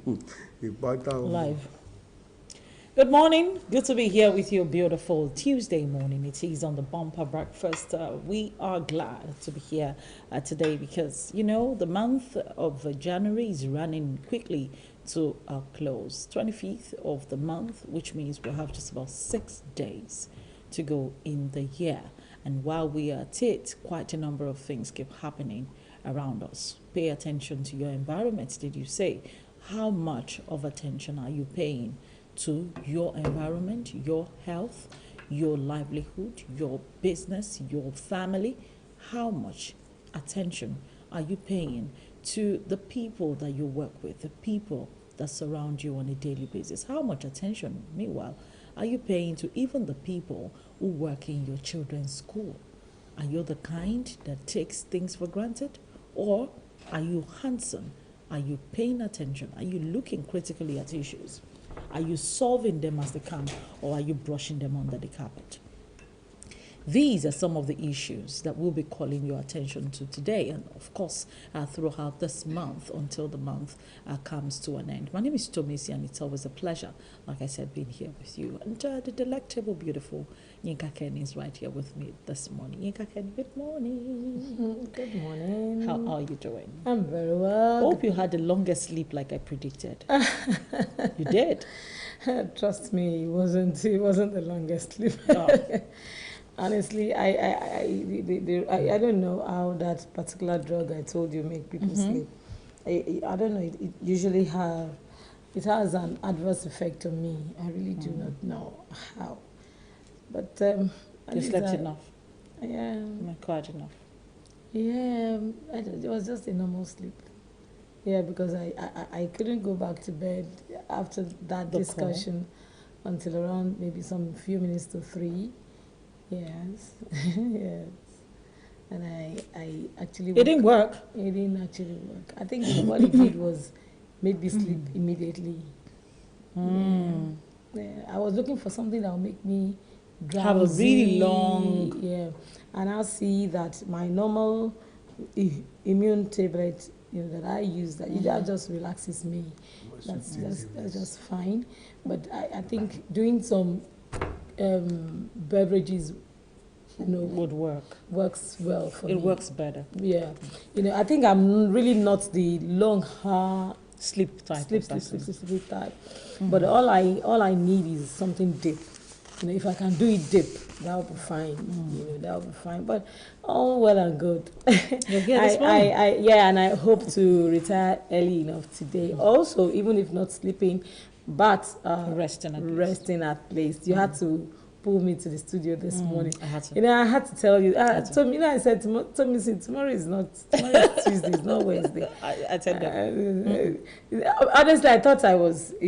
Live. Good morning. Good to be here with you. Beautiful Tuesday morning. It is on the bumper breakfast. We are glad to be here today because, you know, the month of January is running quickly to a close. 25th of the month, which means we'll have just about 6 days to go in the year. And while we are at it, quite a number of things keep happening around us. Pay attention to your environment, did you say? How much of attention are you paying to your environment, your health, your livelihood, your business, your family? How much attention are you paying to the people that you work with, the people that surround you on a daily basis? How much attention, meanwhile, are you paying to even the people who work in your children's school? Are you the kind that takes things for granted? Or are you handsome? Are you paying attention? Are you looking critically at issues? Are you solving them as they come, or are you brushing them under the carpet? These are some of the issues that we'll be calling your attention to today, and of course, throughout this month until the month comes to an end. My name is Tomisi, and it's always a pleasure, like I said, being here with you. And the delectable, beautiful Yinka Kenny is right here with me this morning. Yinka Kenny, good morning. Good morning. How are you doing? I'm very well. Hope you had the longest sleep like I predicted. You did. Trust me, it wasn't the longest sleep. Oh. Honestly, I don't know how that particular drug I told you make people sleep. I don't know. It usually has an adverse effect on me. I really do not know how. But You slept enough? Yeah. Not quite enough. Yeah, it was just a normal sleep. Yeah, because I couldn't go back to bed after that discussion until around maybe some few minutes to 3. Yes, yes. And I actually... It didn't work? It didn't actually work. I think what it did was made me sleep immediately. Yeah. I was looking for something that would make me drowsy. Have a really long... Yeah. And I'll see that my normal immune tablet, that I use, that just relaxes me. That's just fine. But I think doing some beverages, would works well for me. It works better. Yeah. I think I'm really not the long sleep type. Sleep type. But all I need is something deep. If I can do it deep, that will be fine. That will be fine. But all well and good. And I hope to retire early enough today. Also, even if not sleeping, but resting at least. You had to pull me to the studio this morning. I had to. I had to tell you. I said tomorrow is Tuesday, it's not Wednesday. I tell them. Honestly, I thought it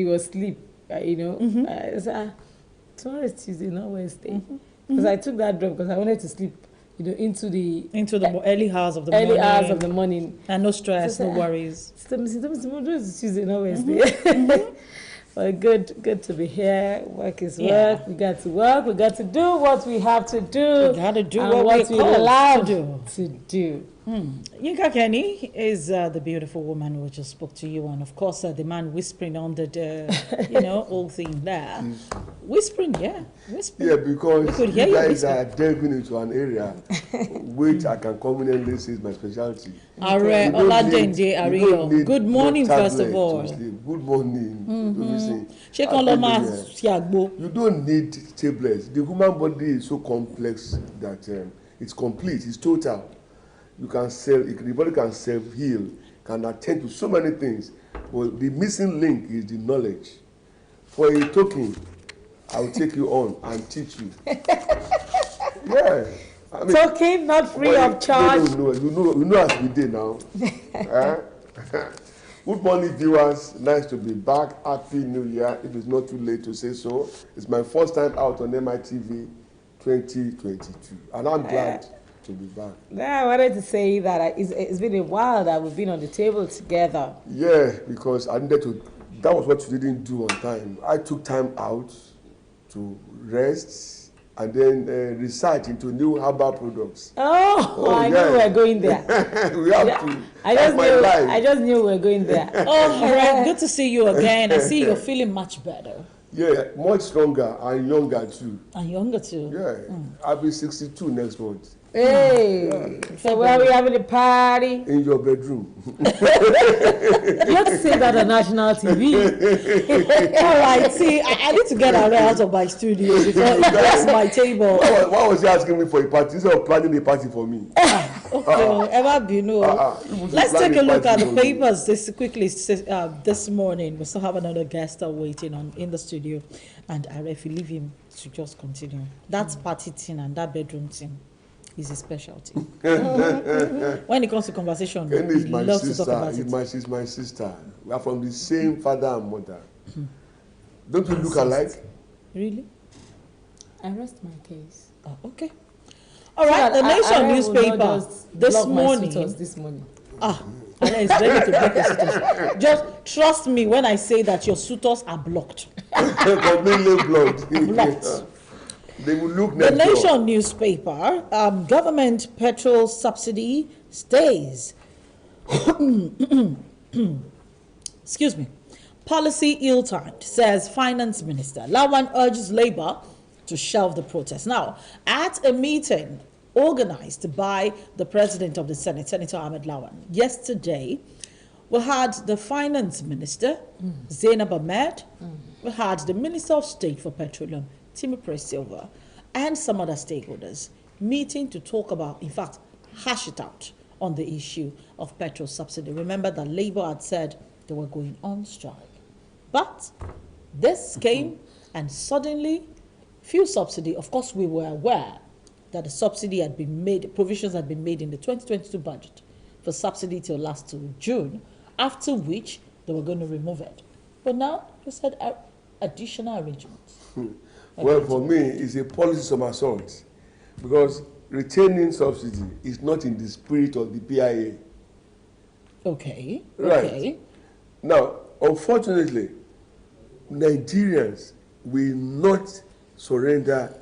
was sleep. I said, tomorrow is Tuesday, not Wednesday. Because I took that drop because I wanted to sleep, into the early hours of the morning. And no stress, no worries. Tomorrow is Tuesday, not Wednesday. Well, good to be here. Work is work. We got to work. We got to do what we have to do. We got to do what we love to do. Yinka Kenny is the beautiful woman who just spoke to you, and of course the man whispering under the, whole thing there. Whispering. Yeah, because you guys are delving into an area which I can conveniently say is my specialty. Good morning, first of all. Good morning. You don't need tablets. The human body is so complex that it's complete, it's total. The body can self-heal, can attend to so many things. But the missing link is the knowledge. For a token, I'll take you on and teach you. Yeah. Token, not free of charge. You know as we did now. Good morning, viewers. Nice to be back. Happy New Year. It is not too late to say so. It's my first time out on MITV 2022. And I'm glad to be back. I wanted to say that it's been a while that we've been on the table together. Yeah, because I needed to. That was what you didn't do on time. I took time out to rest, and then research into new herbal products. I knew we were going there. We have to. I just knew we were going there. Oh, Greg, good to see you again. I see you're feeling much better. Yeah, much stronger and younger too. And younger too. Yeah, I'll be 62 next month. Hey, so where are we having a party? In your bedroom. Let's say that on national TV. All right, see, I need to get out of my studio before it gets my table. Why was he asking me for a party instead of planning a party for me? Okay, Ever Bino. Let's take a look at the papers quickly this morning. We still have another guest waiting in the studio, and if you leave him to just continue. That's party thing and that bedroom thing is a specialty. When it comes to conversation, he loves to talk about it. She's my sister. We are from the same father and mother. Don't we look alike? Really? I rest my case. Oh, okay. All right, the Nation newspaper this morning. And it's ready to block the suitors. Just trust me when I say that your suitors are blocked. Completely blocked. Blocked. They will look The Nation newspaper, government petrol subsidy stays. Excuse me. Policy ill-timed, says Finance Minister. Lawan urges Labour to shelve the protest. Now, at a meeting organized by the President of the Senate, Senator Ahmed Lawan, yesterday, we had the Finance Minister, Zainab Ahmed, we had the Minister of State for Petroleum, Timothy Silva, and some other stakeholders meeting to talk about, in fact, hash it out on the issue of petrol subsidy. Remember that Labour had said they were going on strike. But this came and suddenly, fuel subsidy, of course we were aware that the subsidy had been made, provisions had been made in the 2022 budget for subsidy till last to June, after which they were going to remove it. But now they said additional arrangements. Well, for me, it's a policy somersault because retaining subsidy is not in the spirit of the PIA. Okay. Right. Okay. Now, unfortunately, Nigerians will not surrender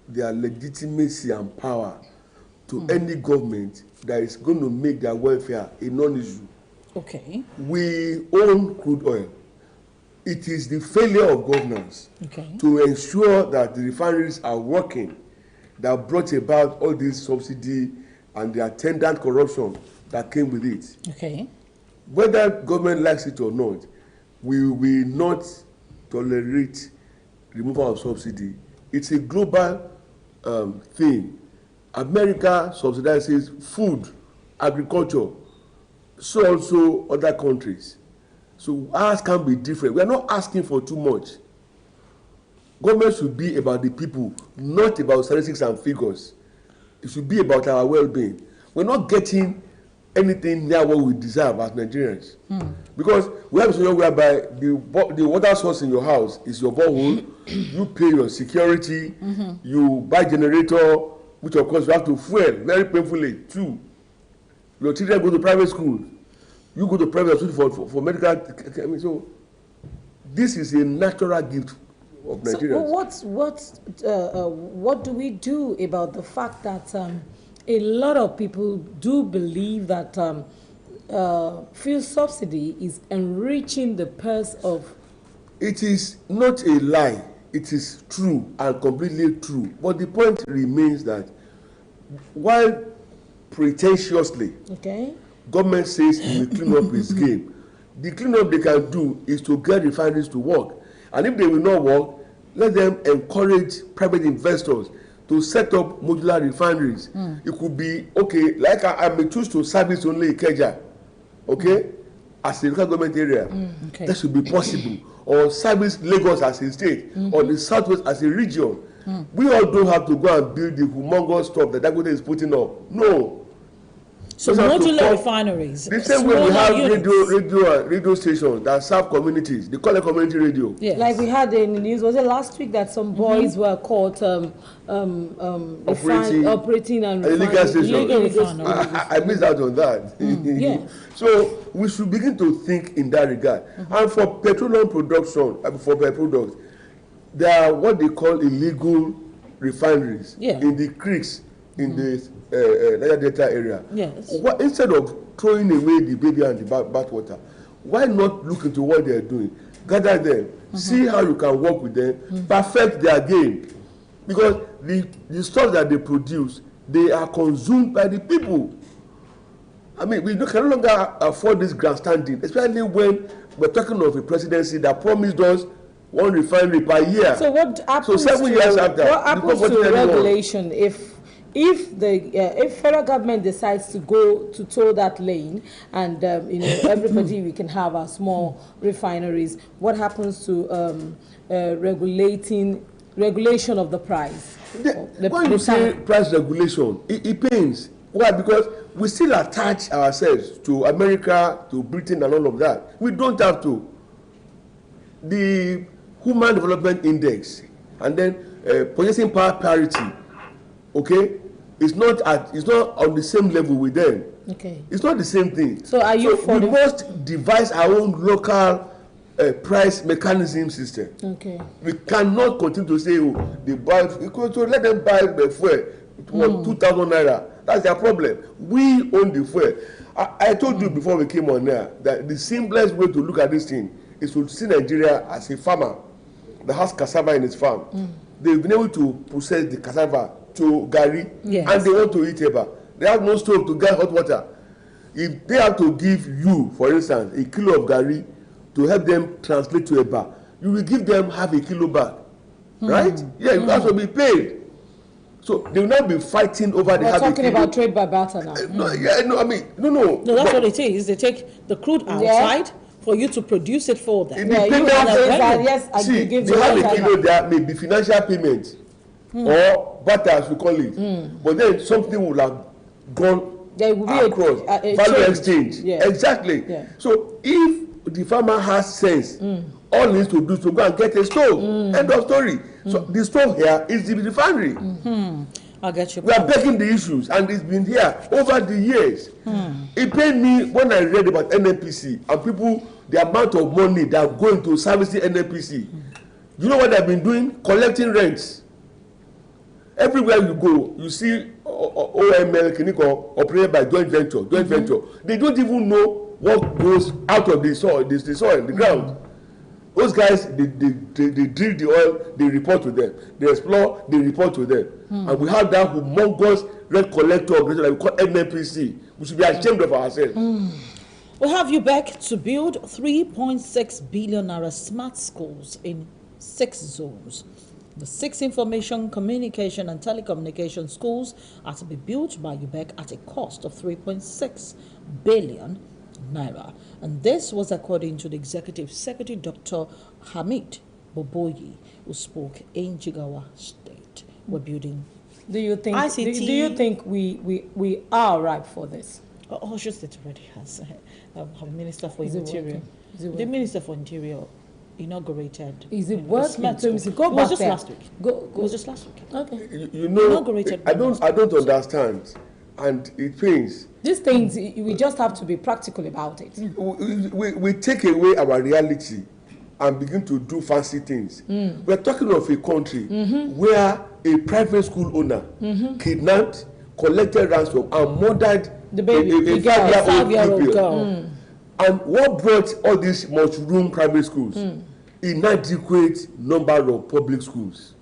their legitimacy and power to any government that is going to make their welfare a non-issue. Okay. We own crude oil. It is the failure of governance to ensure that the refineries are working that brought about all this subsidy and the attendant corruption that came with it. Okay. Whether government likes it or not, we will not tolerate removal of subsidy. It's a global thing. America subsidizes food, agriculture, so also other countries. So ours can be different. We are not asking for too much. Government should be about the people, not about statistics and figures. It should be about our well-being. We're not getting anything near what we deserve as Nigerians. Because we have a situation whereby the water source in your house is your borehole, you pay your security, you buy generator, which of course you have to fuel very painfully too. Your children go to private school, you go to private school for medical. I mean, so this is a natural gift of Nigerians. So what do we do about the fact that a lot of people do believe that fuel subsidy is enriching the purse of? It is not a lie. It is true and completely true. But the point remains that while pretentiously government says it will clean up its game, the cleanup they can do is to get refineries to work. And if they will not work, let them encourage private investors to set up modular refineries. It could be, okay, like I may choose to service only Ikeja, as a local government area. That should be possible. Or service Lagos as a state, or the Southwest as a region. We all don't have to go and build the humongous stuff that Dangote is putting up. No. So modular refineries. The same way we have radio stations that serve communities. They call it community radio. Yes. Like we had in the news, was it last week that some boys were caught operating and illegal stations. I missed out on that. So we should begin to think in that regard. And for petroleum production, for by products, there are what they call illegal refineries in the creeks in the Niger Delta area. Yes. Instead of throwing away the baby and the bathwater, why not look into what they are doing? Gather them, see how you can work with them, perfect their game. Because the stuff that they produce, they are consumed by the people. I mean, we can no longer afford this grandstanding, especially when we're talking of a presidency that promised us one refinery per year. So what happens? So 7 years after, what happens to regulation if the federal government decides to go to tow that lane and everybody we can have our small refineries? What happens to regulation of the price? When you say price regulation, it pains. Why? Because we still attach ourselves to America, to Britain, and all of that. We don't have to. The Human Development Index and then purchasing power parity, okay, it's not on the same level with them. Okay. It's not the same thing. So are you for we must devise our own local price mechanism system. Okay. We cannot continue to say, oh, they buy, so let them buy the fuel, 2,000 naira. That's their problem. We own the fuel. I told you before we came on there that the simplest way to look at this thing is to see Nigeria as a farmer that has cassava in his farm. They've been able to process the cassava to gari, and they want to eat eba. They have no stove to get hot water. If they have to give you, for instance, a kilo of gari to help them translate to eba, you will give them half a kilo back, right? Yeah, you have to be paid. So they will not be fighting over the. We're talking about trade by barter now. No, I mean, no. No, that's what it is. They take the crude outside for you to produce it for them. The payment, yes, see, they have a kilo there, may be financial payment or barter as we call it. But then something will have gone across value exchange. Yeah. Exactly. Yeah. So if the farmer has sense, all he needs to do is to go and get a stove. End of story. So the stove here is the refinery. I get you. We are begging the issues, and it's been here over the years. It pained me when I read about NNPC and people, the amount of money that are going to servicing NNPC. You know what they've been doing? Collecting rents. Everywhere you go, you see OML Kiniko operated by joint venture. They don't even know what goes out of the soil, the ground. Those guys, they drill the oil, they report to them. They explore, they report to them. And we have that humongous rent collector organization that we call NNPC. We should be ashamed of ourselves. We'll have you back to build 3.6 billion naira smart schools in 6 zones. The 6 information, communication, and telecommunication schools are to be built by UBEC at a cost of 3.6 billion naira. And this was according to the Executive Secretary, Dr. Hamid Boboyi, who spoke in Jigawa State. We're building. Do you think ICT, do you think we are ripe for this? Osho State already has a Minister for Interior. The Minister for Interior inaugurated. Is it working? It was just last week. It was just last week. Okay. You know, I don't understand, and it pains. These things, we just have to be practical about it. We take away our reality and begin to do fancy things. We're talking of a country where a private school owner kidnapped, collected ransom, and murdered the baby, a 5-year-old girl. And what brought all these mushroom private schools? Inadequate number of public schools.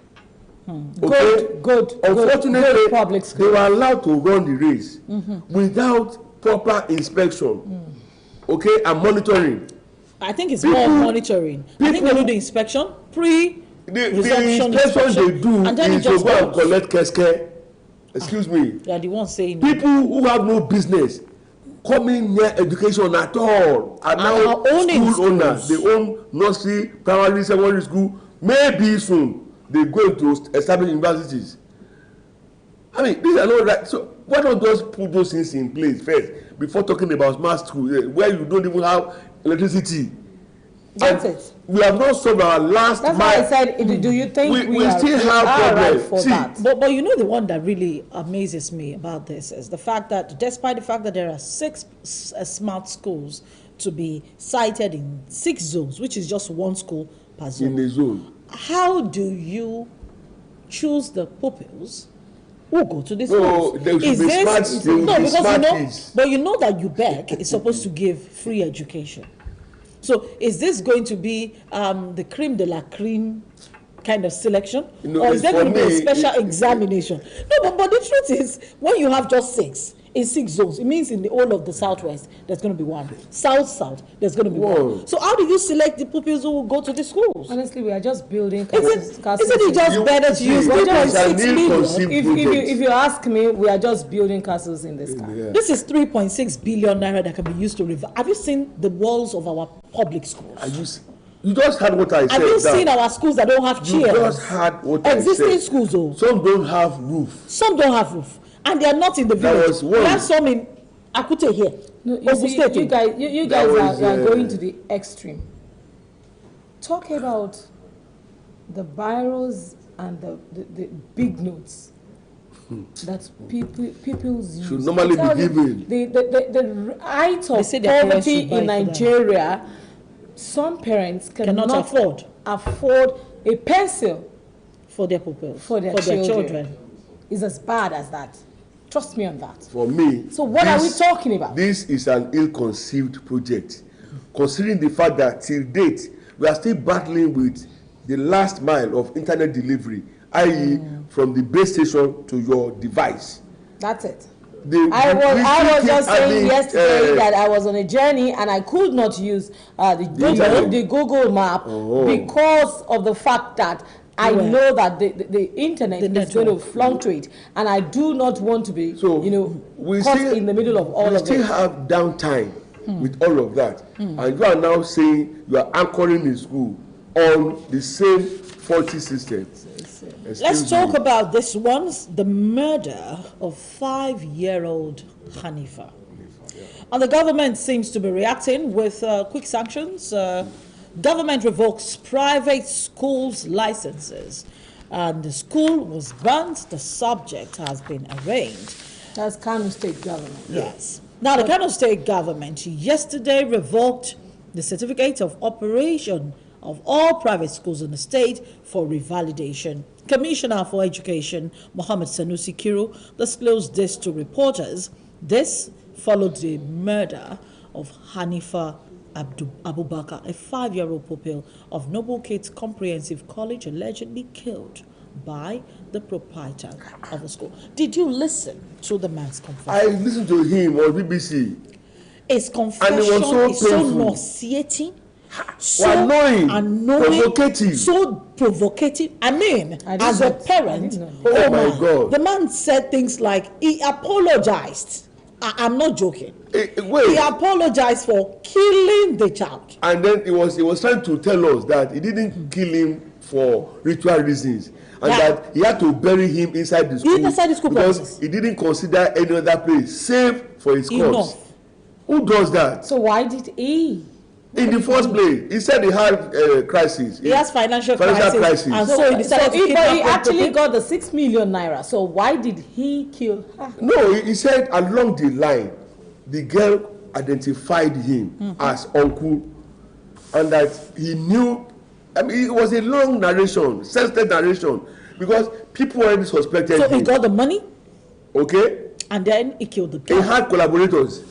Okay? Good. Unfortunately, public they were allowed to run the race without proper inspection, okay, and monitoring. I think it's more monitoring. I think they do the inspection the inspection they do is to go and collect keske. Excuse me. They are the ones saying people who have no business coming near education at all are now school owners. They own nursery, primary, secondary school. Maybe soon they go to establish universities. I mean, these are not right. So why don't just put those things in place first before talking about smart school where you don't even have electricity? That's it. We have not solved our last. That's why I said, do you think we still have problems for that? But you know, the one that really amazes me about this is the fact that despite the fact that there are 6 smart schools to be sited in 6 zones, which is just 1 school per zone. In a zone. How do you choose the pupils who go to this No, schools. there should be smart. There will be smart kids. But you know that UBEC is supposed to give free education. So is this going to be the creme de la creme kind of selection, or is there going to be a special examination? No, but the truth is, when you have just 6 in 6 zones, it means in the whole of the Southwest there's going to be 1. South, there's going to be 1. So how do you select the pupils who will go to the schools? Honestly, we are just building. Isn't it just better to use 3.6 million? If you ask me, we are just building castles in the sky. Yeah. This is 3.6 billion naira that can be used to revive. Have you seen the walls of our public schools? You just heard what I said. Have you seen our schools that don't have chairs? You just heard what I said. Existing schools, though. Some don't have roof. Some don't have roof. And they are not in the village. We have some in Akute here. No, you guys are going to the extreme. Talk about the biros and the big notes that pupils use. Should normally be given. The height of poverty in Nigeria, some parents cannot afford a pencil for their pupils, for their children. It's as bad as that. Trust me on that. For me. So what are we talking about? This is an ill-conceived project, considering the fact that till date we are still battling with the last mile of internet delivery, i.e., from the base station to your device. That's it. I was just saying yesterday that I was on a journey and I could not use the Google map because of the fact that I know that the internet is going to fluctuate, and I do not want to be, caught in the middle of all of it. We still have downtime with all of that, and you are now saying you are anchoring in school on the same faulty system. Let's talk about this one, the murder of 5-year-old Hanifa. And the government seems to be reacting with quick sanctions. Government revokes private schools' licenses, and the school was banned. The subject has been arraigned. That's Kano State government. Yes. Now, the Kano State government yesterday revoked the certificate of operation of all private schools in the state for revalidation. Commissioner for Education, Mohammed Sanusi Kiru, disclosed this to reporters. This followed the murder of Hanifa Abubakar, a 5-year-old pupil of Noble Kids Comprehensive College, allegedly killed by the proprietor of the school. Did you listen to the man's confession? I listened to him on BBC. His confession is so nauseating, so annoying, provocative. So provocative. I mean, as a parent, oh my God, the man said things like he apologized. I'm not joking. He apologized for killing the child. And then he was trying to tell us that he didn't kill him for ritual reasons, and that he had to bury him inside the school, because he didn't consider any other place safe for his corpse. Who does that? So why did he? In the first place, he said he had crisis. He has financial crisis. And so he decided to but he actually got the 6 million naira. So why did he kill her? No, he said along the line, the girl identified him as uncle, and that he knew. I mean, it was a long narration, sensitive narration, because people already suspected him. So he got the money? Okay. And then he killed the girl. He had collaborators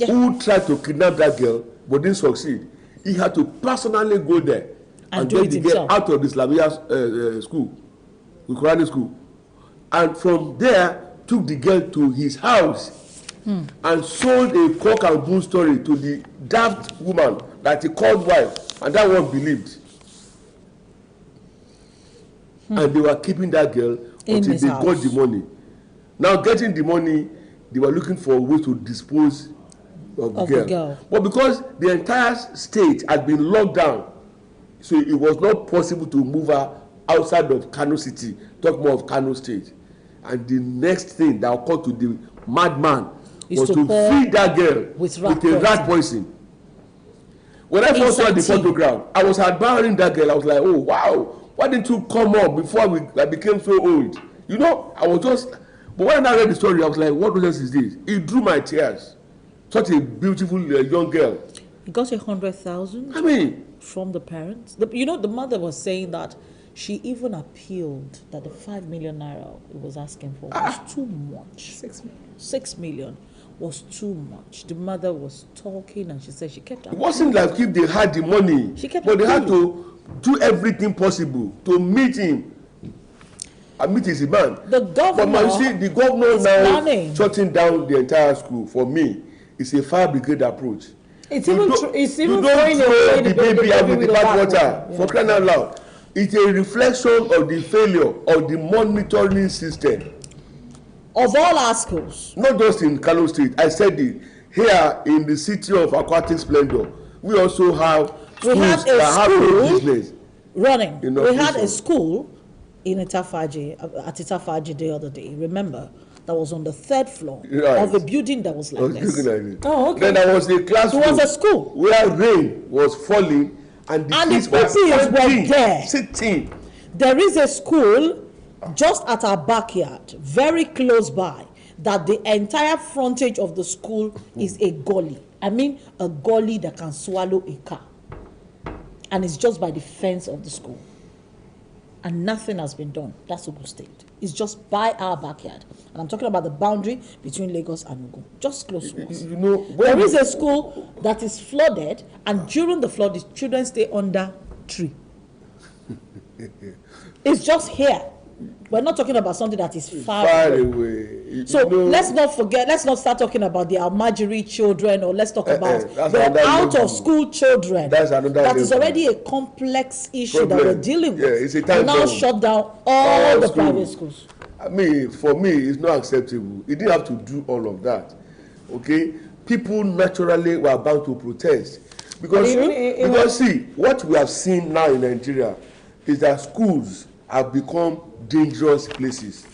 who tried to kidnap that girl, but didn't succeed. He had to personally go there and get the girl out of the Islamia school, the Quranic school, and from there took the girl to his house and sold a cock and bull story to the daft woman that he called wife, and that one believed. And they were keeping that girl until they got the money. Now, getting the money, they were looking for a way to dispose of the girl. But because the entire state had been locked down, so it was not possible to move her outside of Kano City, talk more of Kano State. And the next thing that occurred to the madman was to feed that girl with a rat poison. When I first saw the photograph, I was admiring that girl. I was like, oh, wow. Why didn't you come up before I became so old? You know, I was just... But when I read the story, I was like, what nonsense is this? It drew my tears. Such a beautiful young girl. He got 100,000 I mean, from the parents. The mother was saying that She even appealed that the 5 million naira it was asking for was too much. 6 million. 6 million was too much. The mother was talking and she said she kept. It wasn't like if they had the money, but they had to do everything possible to meet him. I meet his man. The governor. But you see, the governor now shutting down the entire school. For me, it's a fire brigade approach. It's even throwing away the baby out with the bathwater. For crying out loud, it's a reflection of the failure of the monitoring system. Of all our schools. Not just in Kano State. I said it. Here in the city of aquatic splendor, we also have schools that have no business running. We had a school in Itafaji, at Itafaji the other day. Remember? That was on the 3rd floor of a building that was like this. Oh, okay. Then there was a classroom. It was a school where rain was falling and the kids were there sitting. There is a school just at our backyard, very close by, that the entire frontage of the school is a gully. I mean, a gully that can swallow a car. And it's just by the fence of the school. And nothing has been done. That's Ogun State. It's just by our backyard. And I'm talking about the boundary between Lagos and Ogun. Just close to us. There is a school that is flooded, and during the flood, the children stay under tree. It's just here. We're not talking about something that is far away. So let's not forget, let's not start talking about the Almajiri children, or let's talk about the out-of-school children. That is already a complex issue that we're dealing with. We now shut down all the private schools. I mean, for me, it's not acceptable. You didn't have to do all of that. Okay? People naturally were bound to protest. Because see, what we have seen now in Nigeria is that schools have become dangerous places.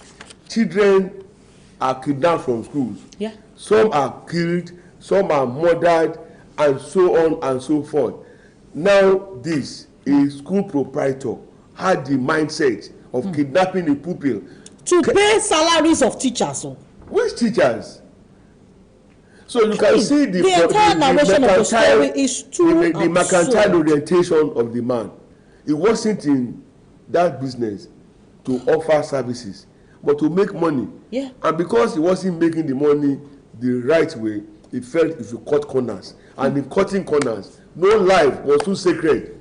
Children are kidnapped from schools. Yeah. Some are killed, some are murdered, and so on and so forth. Now, a school proprietor had the mindset of kidnapping a pupil to pay salaries of teachers. Which teachers? So you can see the entire narration of the story is too the mercantile orientation of the man. It wasn't in that business to offer services, but to make money. Yeah. And because he wasn't making the money the right way, he felt if you cut corners. And in cutting corners, no life was too sacred.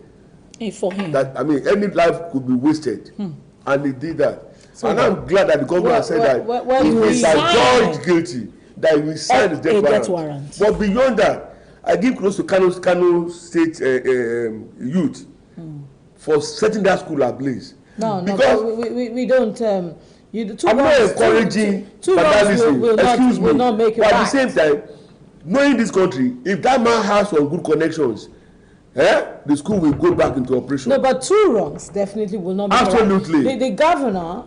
For him. That, I mean, any life could be wasted. And he did that. So and I'm glad that the government said that if he's judged guilty, that he will sign his death warrant. But beyond that, I give close to Kano State youth for setting that school ablaze. No, we don't. I'm not encouraging vandalism. Excuse me. But at the same time, knowing this country, if that man has some good connections, the school will go back into operation. No, but 2 wrongs definitely will not be absolutely. Right. The governor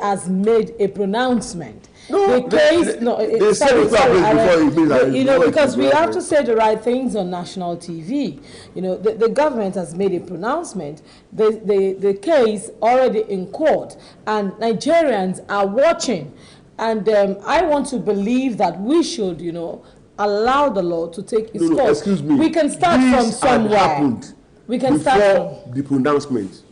has made a pronouncement. No, they said it before you know, because we have to say the right things on national TV. You know, the government has made a pronouncement. The case already in court, and Nigerians are watching. And I want to believe that we should, you know, allow the law to take its course. Excuse me. We can start from somewhere. We can start from the pronouncement.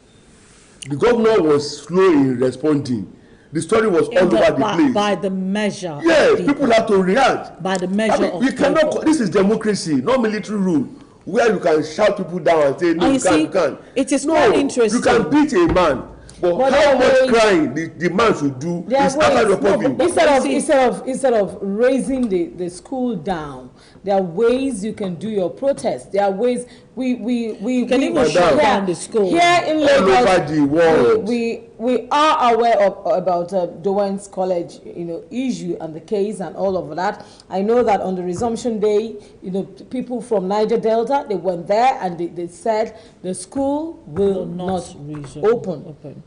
The governor was slow in responding. The story was all over the place. By the measure. Yes, people have to react. By the measure of we cannot. This is democracy, not military rule, where you can shout people down and say, no, you can't. It is quite interesting. You can beat a man. But how much crying the man should do is after the problem. Instead of raising the school down, there are ways you can do your protest. There are ways we can even shut down the school. Here in Lagos, all over the world. We are aware about Dowen's College, you know, issue and the case and all of that. I know that on the resumption day, you know, people from Niger Delta, they went there and they said the school will not open.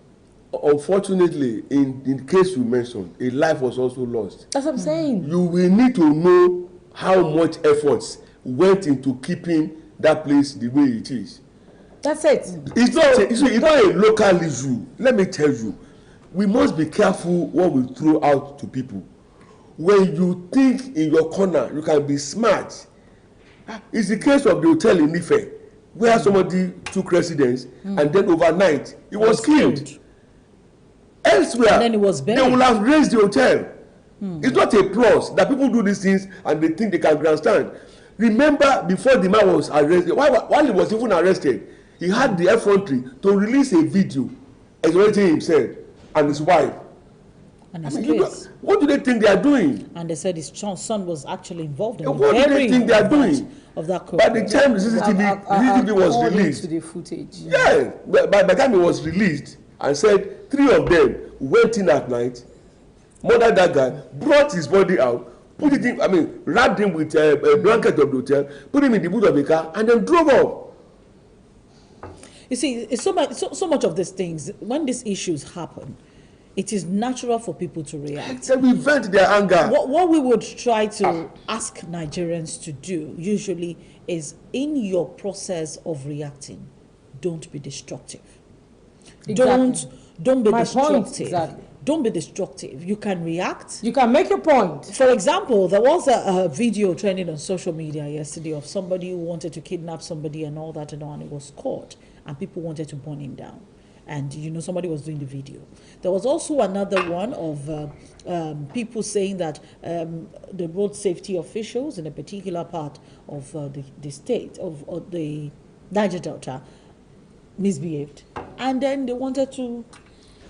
Unfortunately, in the case you mentioned, a life was also lost. That's what I'm saying. You will need to know how much efforts went into keeping that place the way it is. That's it. It's not a local issue. Let me tell you, we must be careful what we throw out to people. When you think in your corner, you can be smart. It's the case of the hotel in Ife. where somebody took residence and then overnight he was killed. Elsewhere, and then it was buried. They will have raised the hotel. It's not a plus that people do these things and they think they can grandstand. Remember, before the man was arrested, while he was even arrested, he had the effrontery to release a video exonerating himself and his wife. And his kids. What do they think they are doing? And they said his son was actually involved in what do they think they are doing? Of that by the time the CCTV was released, to the footage. Yeah, by the time it was released and said 3 of them went in at night, murdered that guy, brought his body out, put it in, wrapped him with a blanket of the hotel, put him in the boot of the car, and then drove off. You see, it's so much of these things, when these issues happen, it is natural for people to react. They will vent their anger. What we would try to ask Nigerians to do usually is, in your process of reacting, don't be destructive. Exactly. Don't be My destructive. point, exactly. Don't be destructive. You can react. You can make your point. For example, there was a video trending on social media yesterday of somebody who wanted to kidnap somebody and all that, and it was caught, and people wanted to burn him down. And somebody was doing the video. There was also another one of people saying that the road safety officials in a particular part of the state of the Niger Delta misbehaved, and then they wanted to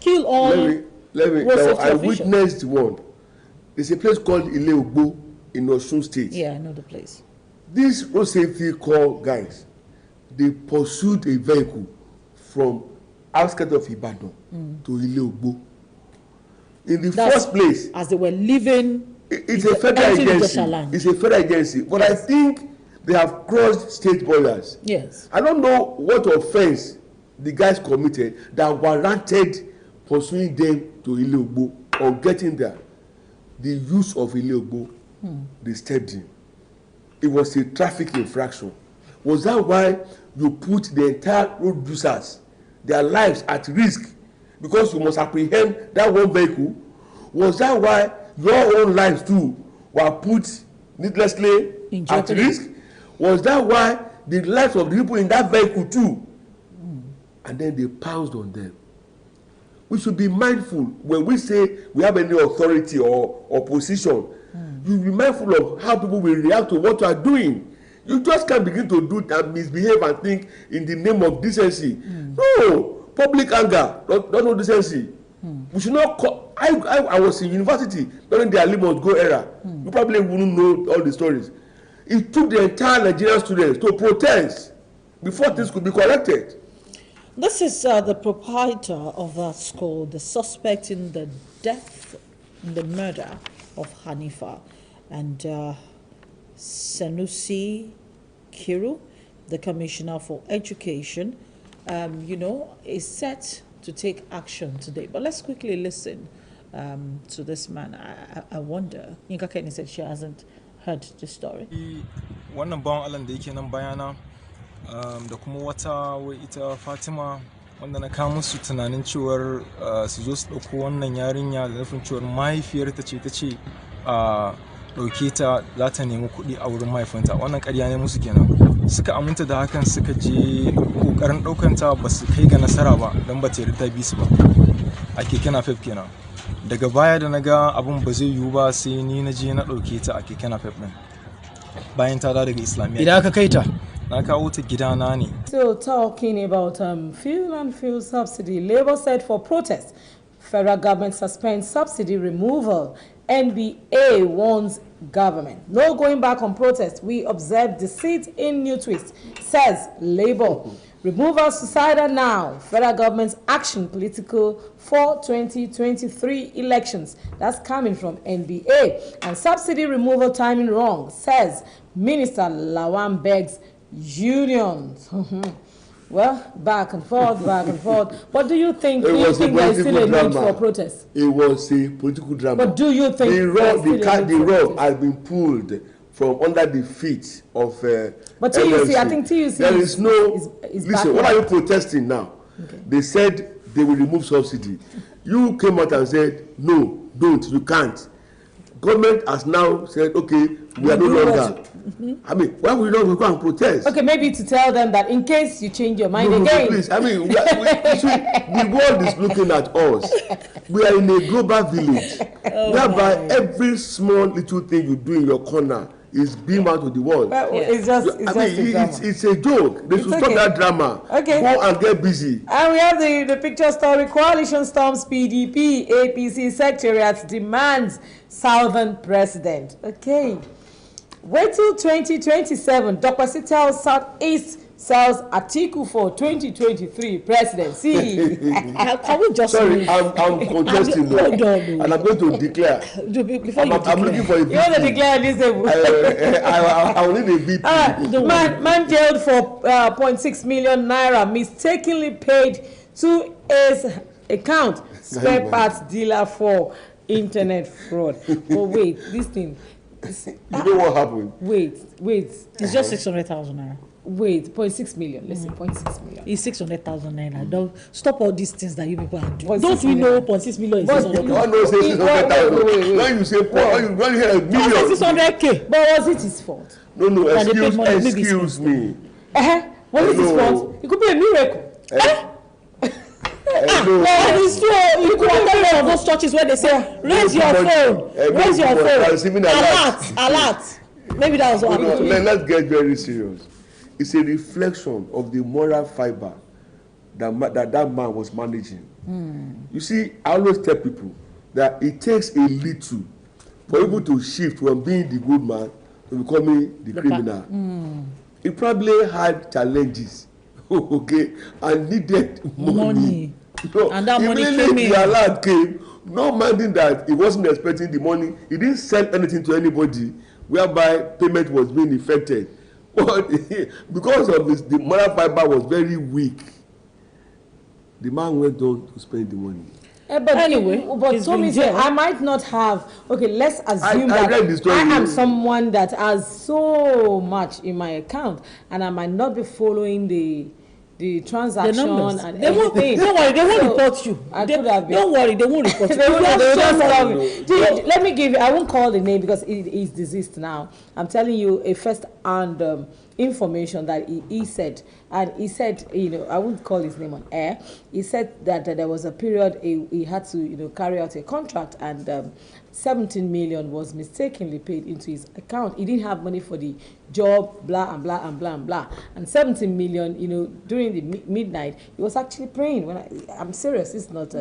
kill all. Let me. I witnessed one. There's a place called Ile-Ogbo in Osun State. Yeah, I know the place. These road safety corps guys, they pursued a vehicle from outskirts of Ibadan to Ile-Ogbo. In the first place, as they were leaving, it's a federal agency. It's a federal agency, but yes. I think they have crossed state borders. Yes. I don't know what offense the guys committed that warranted pursuing them to Ile-Ogbo or getting there. The use of Ile-Ogbo, they stepped in. It was a traffic infraction. Was that why you put the entire road users, their lives at risk, because you must apprehend that one vehicle? Was that why your own lives too were put needlessly at risk? Was that why the lives of the people in that vehicle too? And then they pounced on them. We should be mindful when we say we have any authority or position. You be mindful of how people will react to what you are doing. You just can't begin to do and misbehave and think in the name of decency. No, public anger, don't know decency. We should not call. I was in university during the Ali Must Go era. You probably wouldn't know all the stories. It took the entire Nigerian students to protest before things could be corrected. This is the proprietor of that school, the suspect in the death, in the murder of Hanifa, and Sanusi Kiru, the Commissioner for Education, is set to take action today. But let's quickly listen to this man. I wonder, Yinka Kenny said she hasn't heard the story. Wannan bawan Allah da yake nan bayana da kuma wata ita Fatima wanda na kawo musu tunanin cewar su zo su dauko wannan yarinya da nufin cewar mahaifiyar ta ce dauke ta za ta nemi kuɗi a wurin mahaifinta. Wannan ƙarya ne musu kenan. Suka aminta da hakan suka je kokarin daukanta ba su kai ga nasara ba dan ba ta yarda bi su ba. A keke napep kenan. Daga baya da naga abun ba zai yiwu ba sai ni na je na dauke ta a keke napep din. Bayan ta daga Islamiyya. Idan aka kai ta na kawo ta gidana ne. Still talking about fuel and fuel subsidy. Labour said for protest, federal government suspends subsidy removal. NBA warns government. No going back on protest. We observe deceit in new twist, says Labour. Removal suicidal now. Federal government's action political for 2023 elections. That's coming from NBA. And subsidy removal timing wrong, says Minister Lawan begs unions. Well, back and forth. What do you think? Do you think there is still a need for protest? It was a political drama. But do you think the rug has been pulled from under the feet of but TUC, LLC. I think TUC there is no is listen, what are you protesting now? Okay. They said they will remove subsidy. You came out and said no, don't, you can't. Government has now said okay, we are no longer. I mean, why would you not go and protest? Okay, maybe to tell them that in case you change your mind again. No, please. I mean, the world is looking at us. We are in a global village, whereby every small little thing you do in your corner is beamed out to the world. Well, it's just it's a joke. They should stop that drama. Okay. Go and get busy. And we have the picture story. Coalition storms PDP. APC Secretariat demands Southern president. Okay. Wait till 2027. Dr. Sitel Southeast sells Atiku for 2023 presidency. Can we just sorry, I'm contesting now, and I'm going to declare. I'm looking for a VP. You want to declare this? I will need a VP. Man jailed for 0.6 million naira mistakenly paid to his account spare parts dealer for internet fraud. But wait, this thing. You know what happened? Wait. It's just 600,000 naira. Wait, 0.6 million. Listen, 0.6 million. It's 600,000 naira. Don't stop all these things that you people are doing. 0.6 Don't we million. know 0.6 million is You 600,000? all know say 600,000. When you say when you hear a million. 600K. But was it his fault? No, That they paid money, maybe excuse me. Was it his fault? It could be a miracle. Well, it's true. You could attend one of those churches where they say, raise your phone. Raise your phone. Alert. Maybe that was what happened. Let's get very serious. It's a reflection of the moral fiber that man was managing. You see, I always tell people that it takes a little for people to shift from being the good man to becoming the criminal. He probably had challenges, okay, and needed money. So and that money came in. The alert came, not minding that he wasn't expecting the money. He didn't send anything to anybody, whereby payment was being effected. But because of this, the moral fiber was very weak. The man went on to spend the money. But anyway, Tommy said, I might not have. Okay, let's assume I read the story. I am someone that has so much in my account, and I might not be following the transaction and everything. Don't worry, they won't report you. Don't worry, they won't report you. Let me give you, I won't call the name because it is deceased now. I'm telling you a first-hand information that he said. And he said, I wouldn't call his name on air. He said that there was a period he had to, carry out a contract, and 17 million was mistakenly paid into his account. He didn't have money for the job, blah and blah and blah and blah. And 17 million, during the midnight, he was actually praying. I'm serious, it's not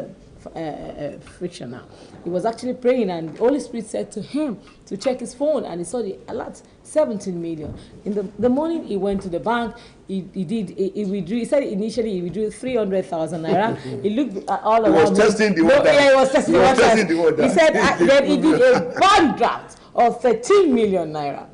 friction now. He was actually praying, and the Holy Spirit said to him to check his phone, and he saw the alert, 17 million. In the morning, he went to the bank. He withdrew. He said initially he withdrew 300,000 naira. He looked all around. He was testing the water. Yeah, he was testing the water. He said then he did a bank draft of 13 million naira.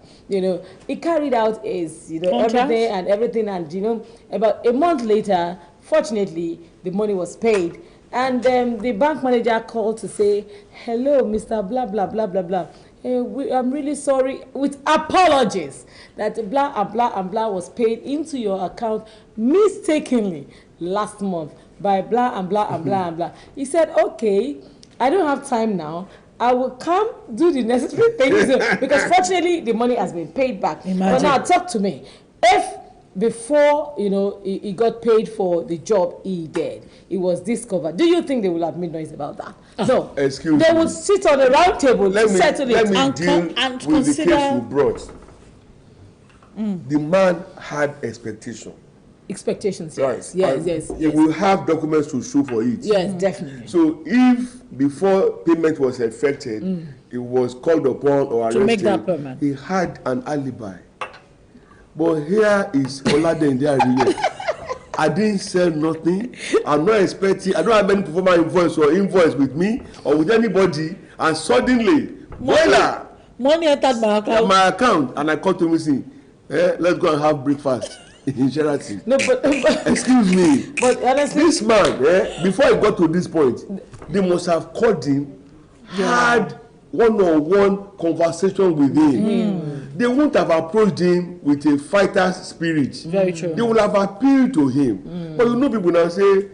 He carried out his, everything, and about a month later, fortunately, the money was paid. And the bank manager called to say, hello, Mr. Blah, blah, blah, blah, blah. I'm really sorry, with apologies, that blah and blah and blah was paid into your account mistakenly last month by blah and blah and blah and blah. He said, okay, I don't have time now. I will come do the necessary things because fortunately the money has been paid back. Imagine. But now talk to me. If before he got paid for the job he did, it was discovered, do you think they will have made noise about that? No. Excuse they me. would sit on a round table to settle it. Let me deal with the case you brought. The man had expectations, yes. Right. Yes. He will have documents to show for it. Yes, definitely. So if before payment was effected, he was called upon or arrested, to make that payment, he had an alibi. But here is Oladende Ariye. I didn't sell nothing. I'm not expecting. I don't have any performer invoice with me or with anybody. And suddenly, money entered my account. And I called to me saying, let's go and have breakfast in Sheraton. No, but excuse me. But honestly, this man, before I got to this point, they must have called him, had one-on-one conversation with him. They wouldn't have approached him with a fighter's spirit. Very true. They would have appealed to him. But people now say,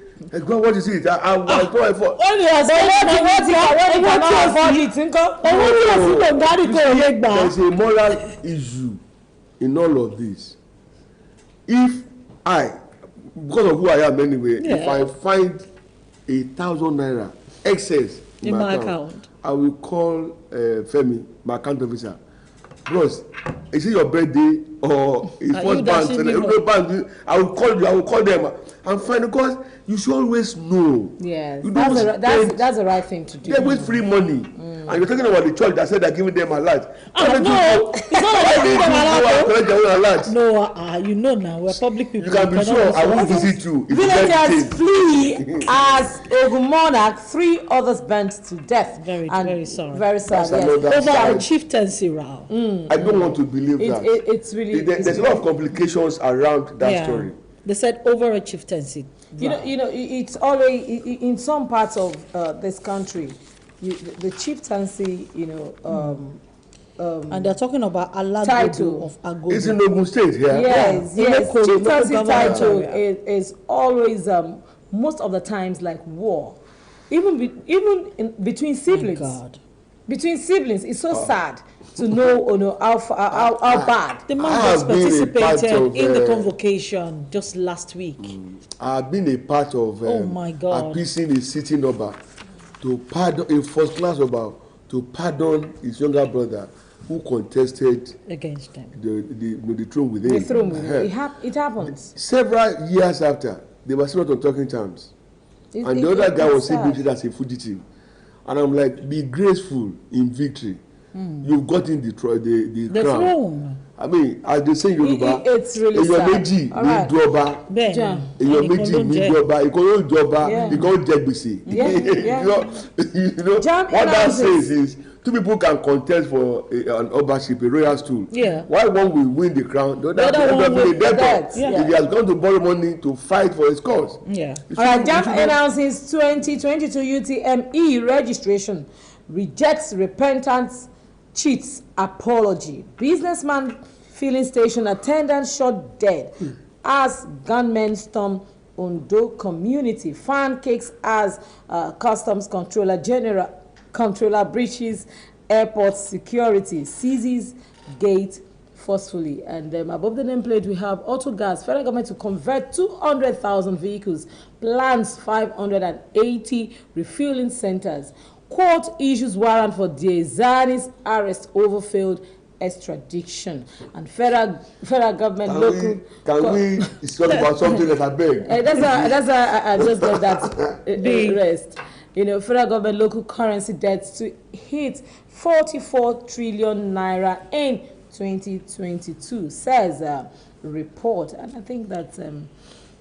What is it? I thought for. Only as There's a moral issue in all of this. If because of who I am anyway, if I find 1,000 naira excess in my account, I will call Femi, my account officer. Bros, is it your birthday or is first bank? I will call them and find, because you should always know. Yes, that's the right thing to do. They waste free money. And you're talking about the church that said they're giving them a lot. No, it's not like they're giving them a lot. No, you know now, we're public people. You can be sure I won't visit you. Villagers flee as Ogun monarch, 3 others burnt to death. Very sorry. Very sad. Yes. Over a chieftaincy row. I don't want to believe that. It's really. There's a lot of complications around that story. They said over a chieftaincy. You know, it's always in some parts of this country. The chieftaincy, and they're talking about Alagodo of Agodo. It's in Ogun State here. Yes. Chieftaincy title is always most of the times like war, even between siblings. God. Between siblings, it's so sad to know how bad. The man just participated in the convocation just last week. I've been a part of appeasing a sitting Oba to pardon a first class Oba to pardon his younger brother who contested against him the throne with him. The throne with him. It happens. Several years after, they were still not on talking terms, and the other guy was still treated as a fugitive. And I'm like, be graceful in victory. You've gotten the crown. I mean, as they say in Yoruba, it's really sad. Méjì ní dọ́ba, èèyàn méjì ní dọ́ba, ìkòrò ìjọba, ìkòrò jẹ gbèsè. You know what that says is 2 people can contest for an Obaship, a royal stool. While one will win the crown, the other one will be a debtor. If he has gone to borrow money to fight for his cause. All right, JAMB announces 2022 UTME registration, rejects repentant cheats apology. Businessman filling station attendant shot dead as gunmen storm Ondo community. Fan cakes as customs controller breaches airport security, seizes gate forcefully. And above the nameplate we have Autogas, federal government to convert 200,000 vehicles, plans 580 refueling centers. Court issues warrant for Diezani's arrest over failed extradition. And federal government Can we talk about something that I beg? That's I just got that rest. Federal government local currency debts to hit 44 trillion naira in 2022, says a report. And I think that's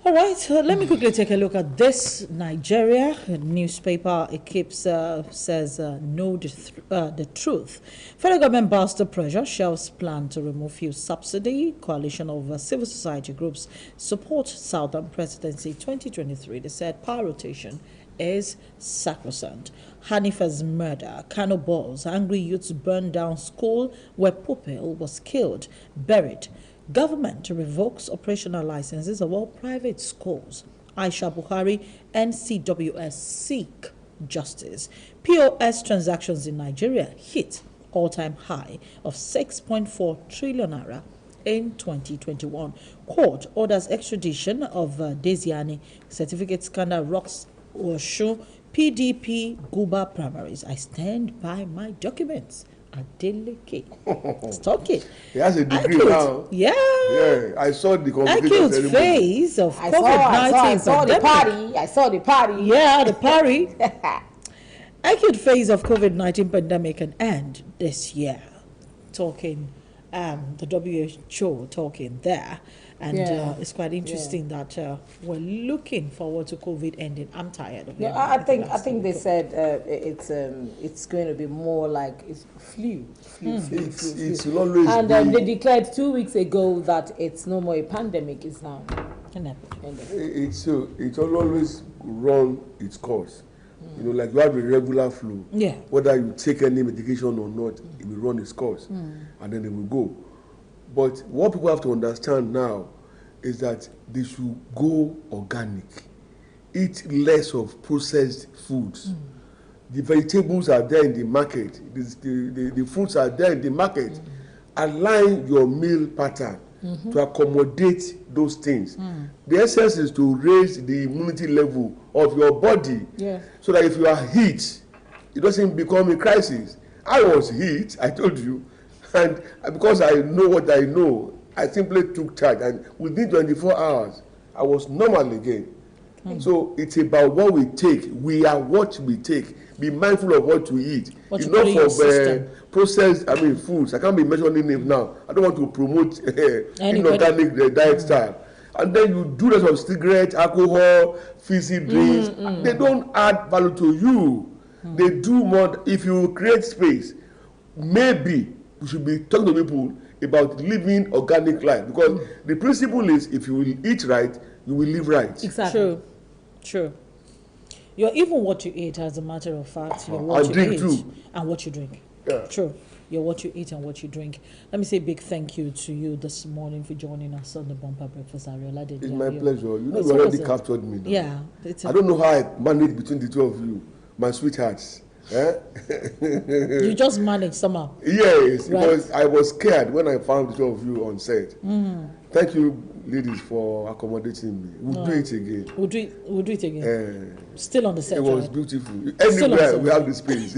all right, so let me quickly take a look at this. Nigeria newspaper, it keeps says know the truth. Federal government bows to pressure, shelves plan to remove fuel subsidy. Coalition of civil society groups support Southern Presidency 2023. They said power rotation is sacrosanct. Hanifa's murder, Kano balls, angry youths burned down school where Pupil was killed, buried. Government revokes operational licenses of all private schools. Aisha Buhari, NCWS seek justice. POS transactions in Nigeria hit all-time high of 6.4 trillion naira in 2021. Court orders extradition of Desiani. Certificate scandal rocks Osun PDP Guba primaries. I stand by my documents. Adeleke. Stop it. He has a degree now. Yeah. I saw the convocation phase of COVID-19 I saw the party. Yeah, the party. Acute phase of COVID-19 pandemic can end this year. Talking, the WHO talking there. And it's quite interesting that we're looking forward to COVID ending. I'm tired of it. I think they said it's going to be more like it's flu. It's always and they declared 2 weeks ago that it's no more a pandemic. It's now it's always run its course. Like you have a regular flu. Whether you take any medication or not, it will run its course, and then it will go. But what people have to understand now is that they should go organic. eat less of processed foods. The vegetables are there in the market. The fruits are there in the market. Align your meal pattern to accommodate those things. The essence is to raise the immunity level of your body, so that if you are hit, it doesn't become a crisis. I was hit, I told you, and because I know what I know, I simply took charge, and within 24 hours, I was normal again. So it's about what we take. We are what we take. Be mindful of what to eat. Enough of processed, foods. I can't be mentioning it now. I don't want to promote inorganic diet style. And then you do less of cigarette, alcohol, fizzy drinks. They don't add value to you. They do more. If you create space, maybe we should be talking to people about living organic life, because the principle is, if you will eat right, you will live right. Exactly. True. You're even what you eat, as a matter of fact. You're what you eat too. And what you drink. Yeah. True. You're what you eat and what you drink. Let me say a big thank you to you this morning for joining us on the Bumper Breakfast. Ariola. It's my pleasure. You know, you already captured me now. Yeah. I don't know how I managed between the two of you, my sweethearts. You just managed somehow. Yes, right? Because I was scared when I found the two of you on set. Thank you, ladies, for accommodating me. We'll do it again. We'll do it again. Still on the set. It was beautiful. Anywhere we have the space.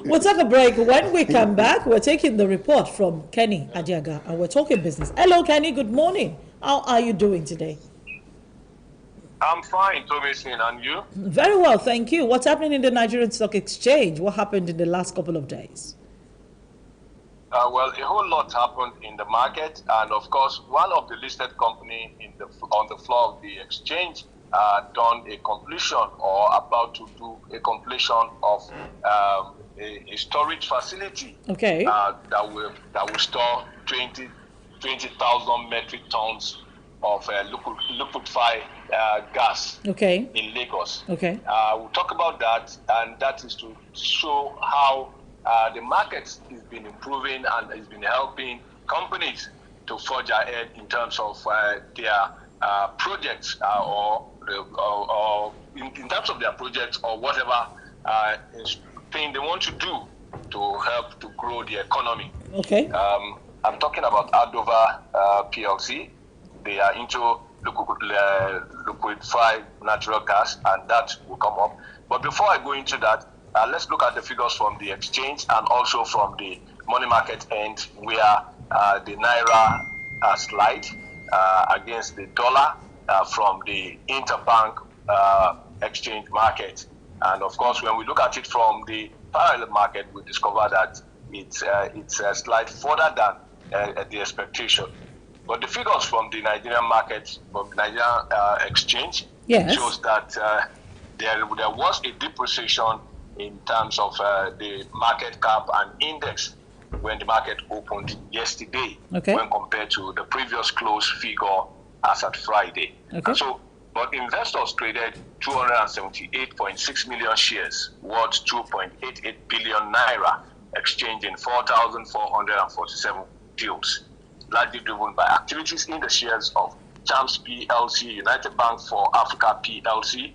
We'll take a break. When we come back, we're taking the report from Kenny Adiaga, and we're talking business. Hello, Kenny. Good morning. How are you doing today? I'm fine, Tomisin, and you? Very well, thank you. What's happening in the Nigerian Stock Exchange? What happened in the last couple of days? Well, a whole lot happened in the market, and of course, one of the listed company on the floor of the exchange done a completion, or about to do a completion of a storage facility. Okay. That will store 20,000 metric tons of liquefied gas. Okay. In Lagos. Okay. We'll talk about that, and that is to show how the market has been improving and has been helping companies to forge ahead in terms of their projects or in terms of their projects or whatever thing they want to do to help to grow the economy. Okay. I'm talking about Ardova PLC. They are into liquefied natural gas, and that will come up. But before I go into that, let's look at the figures from the exchange and also from the money market end, where the Naira slide against the dollar from the interbank exchange market. And of course, when we look at it from the parallel market, we discover that it's a slide further than the expectation. But the figures from the Nigerian market, from the Nigerian exchange, shows that there was a depreciation in terms of the market cap and index when the market opened yesterday, when compared to the previous close figure as at Friday. Okay. So, but investors traded 278.6 million shares, worth 2.88 billion naira, exchanging 4,447 deals, largely driven by activities in the shares of Champs PLC, United Bank for Africa PLC,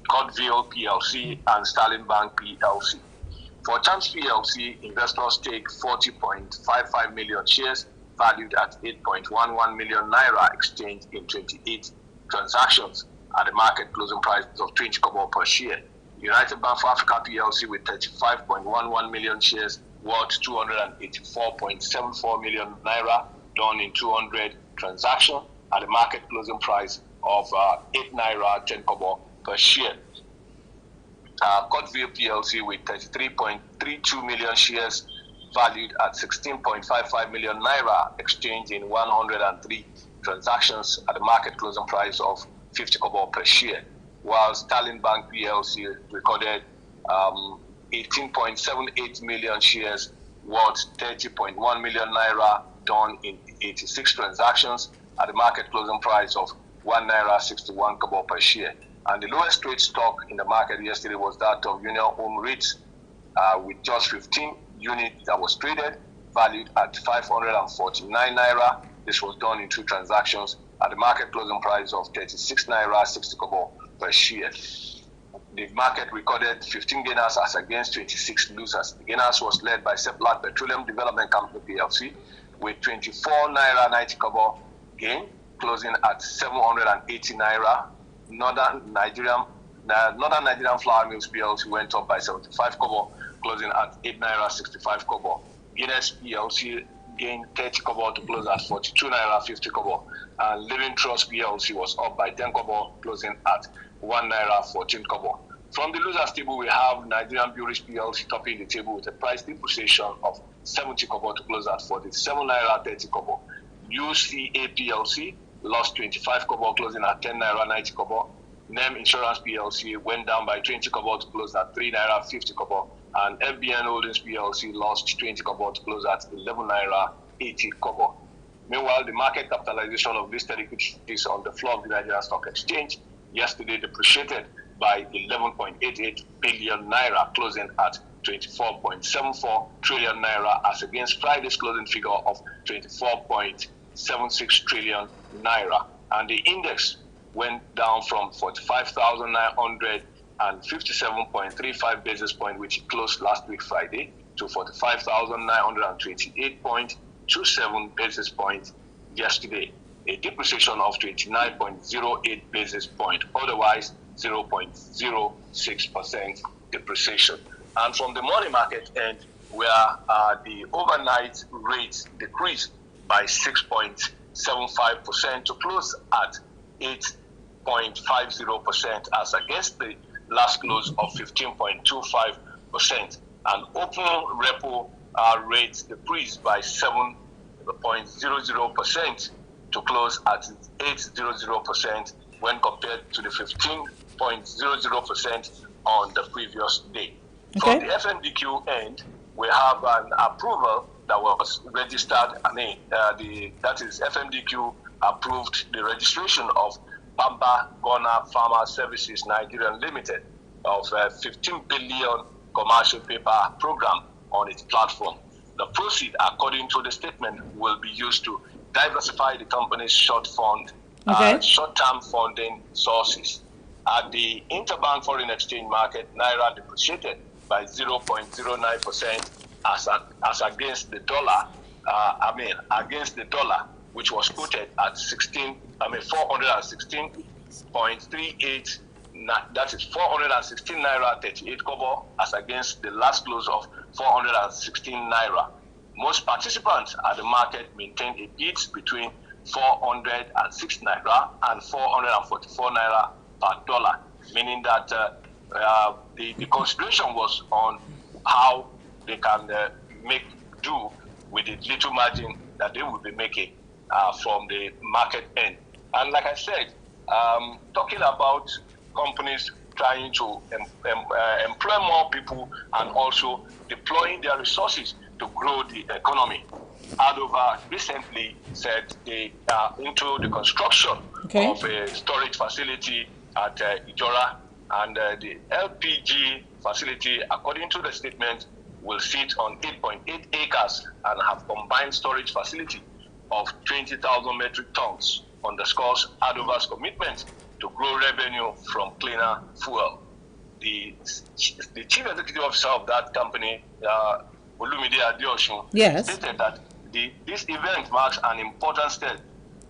Courtville PLC, and Sterling Bank PLC. For Champs PLC, investors take 40.55 million shares, valued at 8.11 million naira, exchanged in 28 transactions at a market closing price of 20 kobo per share. United Bank for Africa PLC with 35.11 million shares, worth 284.74 million naira, done in 200 transactions at a market closing price of 8 naira 10 kobo per share. Courtville PLC with 33.32 million shares, valued at 16.55 million naira, exchanged in 103 transactions at a market closing price of 50 kobo per share, while Sterling Bank PLC recorded 18.78 million shares, worth 30.1 million naira, done in 86 transactions at a market closing price of 1 naira 61 kobo per share. And the lowest trade stock in the market yesterday was that of Union Home REITs, with just 15 units that was traded, valued at 549 naira. This was done in 2 transactions at the market closing price of 36 naira 60 kobo per share. The market recorded 15 gainers as against 26 losers. The gainers was led by Seplat Petroleum Development Company PLC with 24 naira 90 kobo gain, closing at 780 naira. Northern Nigerian Flour Mills PLC went up by 75 kobo, closing at 8 naira 65 kobo. Guinness PLC gained 30 kobo to close at 42 naira 50 kobo. And Living Trust PLC was up by 10 kobo, closing at 1 naira 14 kobo. From the losers table, we have Nigerian Breweries PLC topping the table with a price depreciation of 70 kobo to close at 47 naira 30 kobo. UCA PLC lost 25 kobo, closing at 10 naira 90 kobo. NEM Insurance PLC went down by 20 kobo to close at 3 naira 50 kobo. And FBN Holdings PLC lost 20 kobo to close at 11 naira 80 kobo. Meanwhile, the market capitalization of listed equities on the floor of the Nigerian Stock Exchange yesterday depreciated by 11.88 billion naira, closing at 24.74 trillion naira as against Friday's closing figure of 24.76 trillion naira. And the index went down from 45,957.35 basis points, which closed last week Friday, to 45,928.27 basis points yesterday, a depreciation of 29.08 basis points, otherwise 0.06% depreciation. And from the money market end, where the overnight rates decreased by 6.75% to close at 8.50% as against the last close of 15.25%. And open repo rates decreased by 7.00% to close at 8.00% when compared to the 15.00% on the previous day. Okay. From the FMDQ end, we have an approval that was registered. That is FMDQ approved the registration of Bamba Ghana Pharma Services Nigeria Limited of a 15 billion commercial paper program on its platform. The proceeds, according to the statement, will be used to diversify the company's short-term funding sources. At the interbank foreign exchange market, Naira depreciated by 0.09% as against the dollar. Against the dollar, which was quoted at 416.38. That is 416 naira 38 kobo as against the last close of 416 naira. Most participants at the market maintained a bid between 406 naira and 444 naira per dollar, meaning that the consideration was on how they can make do with the little margin that they will be making from the market end. And like I said, talking about companies trying to employ more people and also deploying their resources to grow the economy. Adover recently said they are into the construction of a storage facility at Ijora, and the LPG facility, according to the statement, will sit on 8.8 acres and have combined storage facility of 20,000 metric tons, underscores Adover's commitment to grow revenue from cleaner fuel. The chief executive officer of that company, Olumide Adeosun, stated that this event marks an important step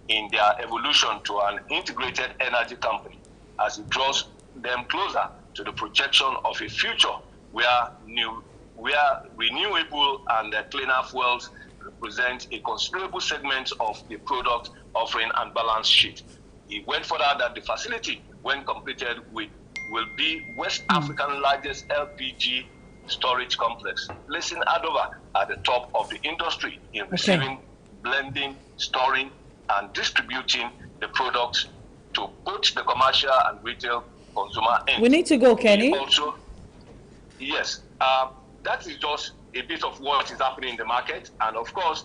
in their evolution to an integrated energy company as it draws them closer to the projection of a future where renewable and cleaner fuels represent a considerable segment of the product offering and balance sheet. He went further that the facility, when completed, will be West Africa's largest LPG storage complex, placing Adover at the top of the industry in receiving, blending, storing, and distributing the products to both the commercial and retail consumer end. We need to go, Kenny. Also, yes, that is just a bit of what is happening in the market, and of course,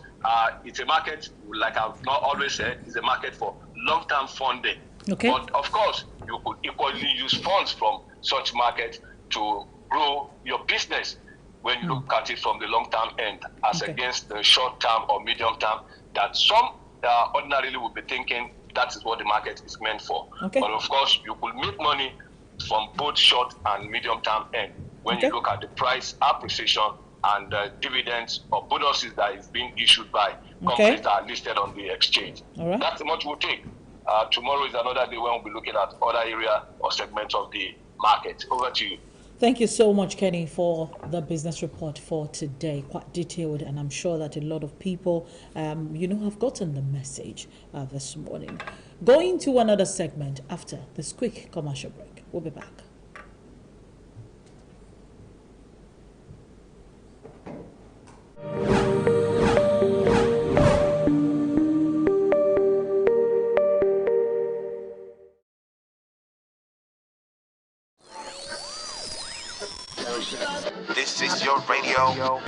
it's a market, like I've not always said, it's a market for long-term funding. But of course, you could equally use funds from such market to grow your business when you look at it from the long-term end as against the short-term or medium-term that some ordinarily would be thinking that is what the market is meant for. Okay. But of course, you could make money from both short and medium term end when you look at the price appreciation and dividends or bonuses that is being issued by companies that are listed on the exchange. All right. That's much we'll take. Tomorrow is another day when we'll be looking at other area or segments of the market. Over to you. Thank you so much, Kenny, for the business report for today. Quite detailed, and I'm sure that a lot of people, have gotten the message this morning. Going to another segment after this quick commercial break. We'll be back. This is your radio.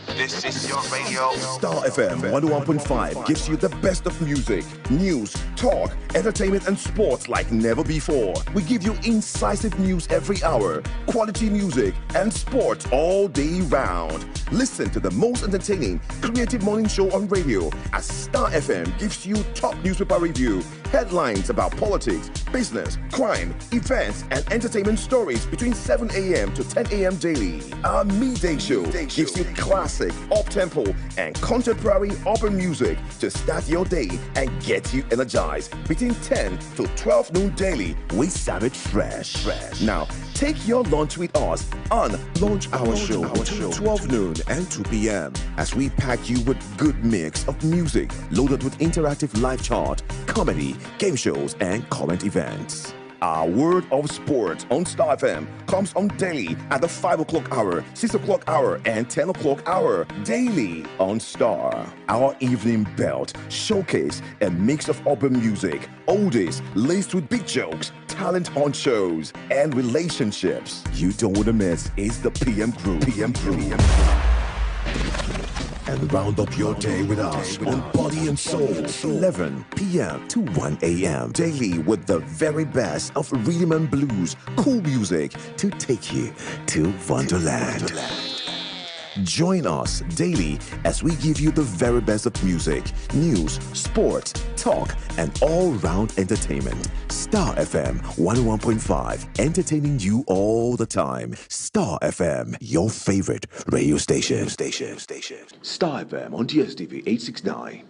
This is your radio. Star FM 101.5 gives you the best of music, news, talk, entertainment, and sports like never before. We give you incisive news every hour, quality music, and sports all day round. Listen to the most entertaining, creative morning show on radio as Star FM gives you top newspaper review, headlines about politics, business, crime, events, and entertainment stories between 7 a.m. to 10 a.m. daily. Our midday show gives you classic, up-tempo, and contemporary urban music to start your day and get you energized. Between 10 to 12 noon daily, we serve it fresh. Now, take your lunch with us on Lunch Hour Show between 12 noon and 2 p.m. as we pack you with good mix of music loaded with interactive live chart, comedy, game shows, and current events. Our word of sport on Star FM comes on daily at the 5 o'clock hour, 6 o'clock hour, and 10 o'clock hour. Daily on Star. Our evening belt showcase a mix of urban music, oldies laced with big jokes, talent hunt shows, and relationships. You don't want to miss is the PM Crew. And round up your day with us on Body and Soul, 11 p.m. to 1 a.m. Daily with the very best of rhythm and blues, cool music to take you to Wonderland. Join us daily as we give you the very best of music, news, sports, talk, and all-round entertainment. Star FM 101.5, entertaining you all the time. Star FM, your favorite radio station. Star FM on DSTV 869.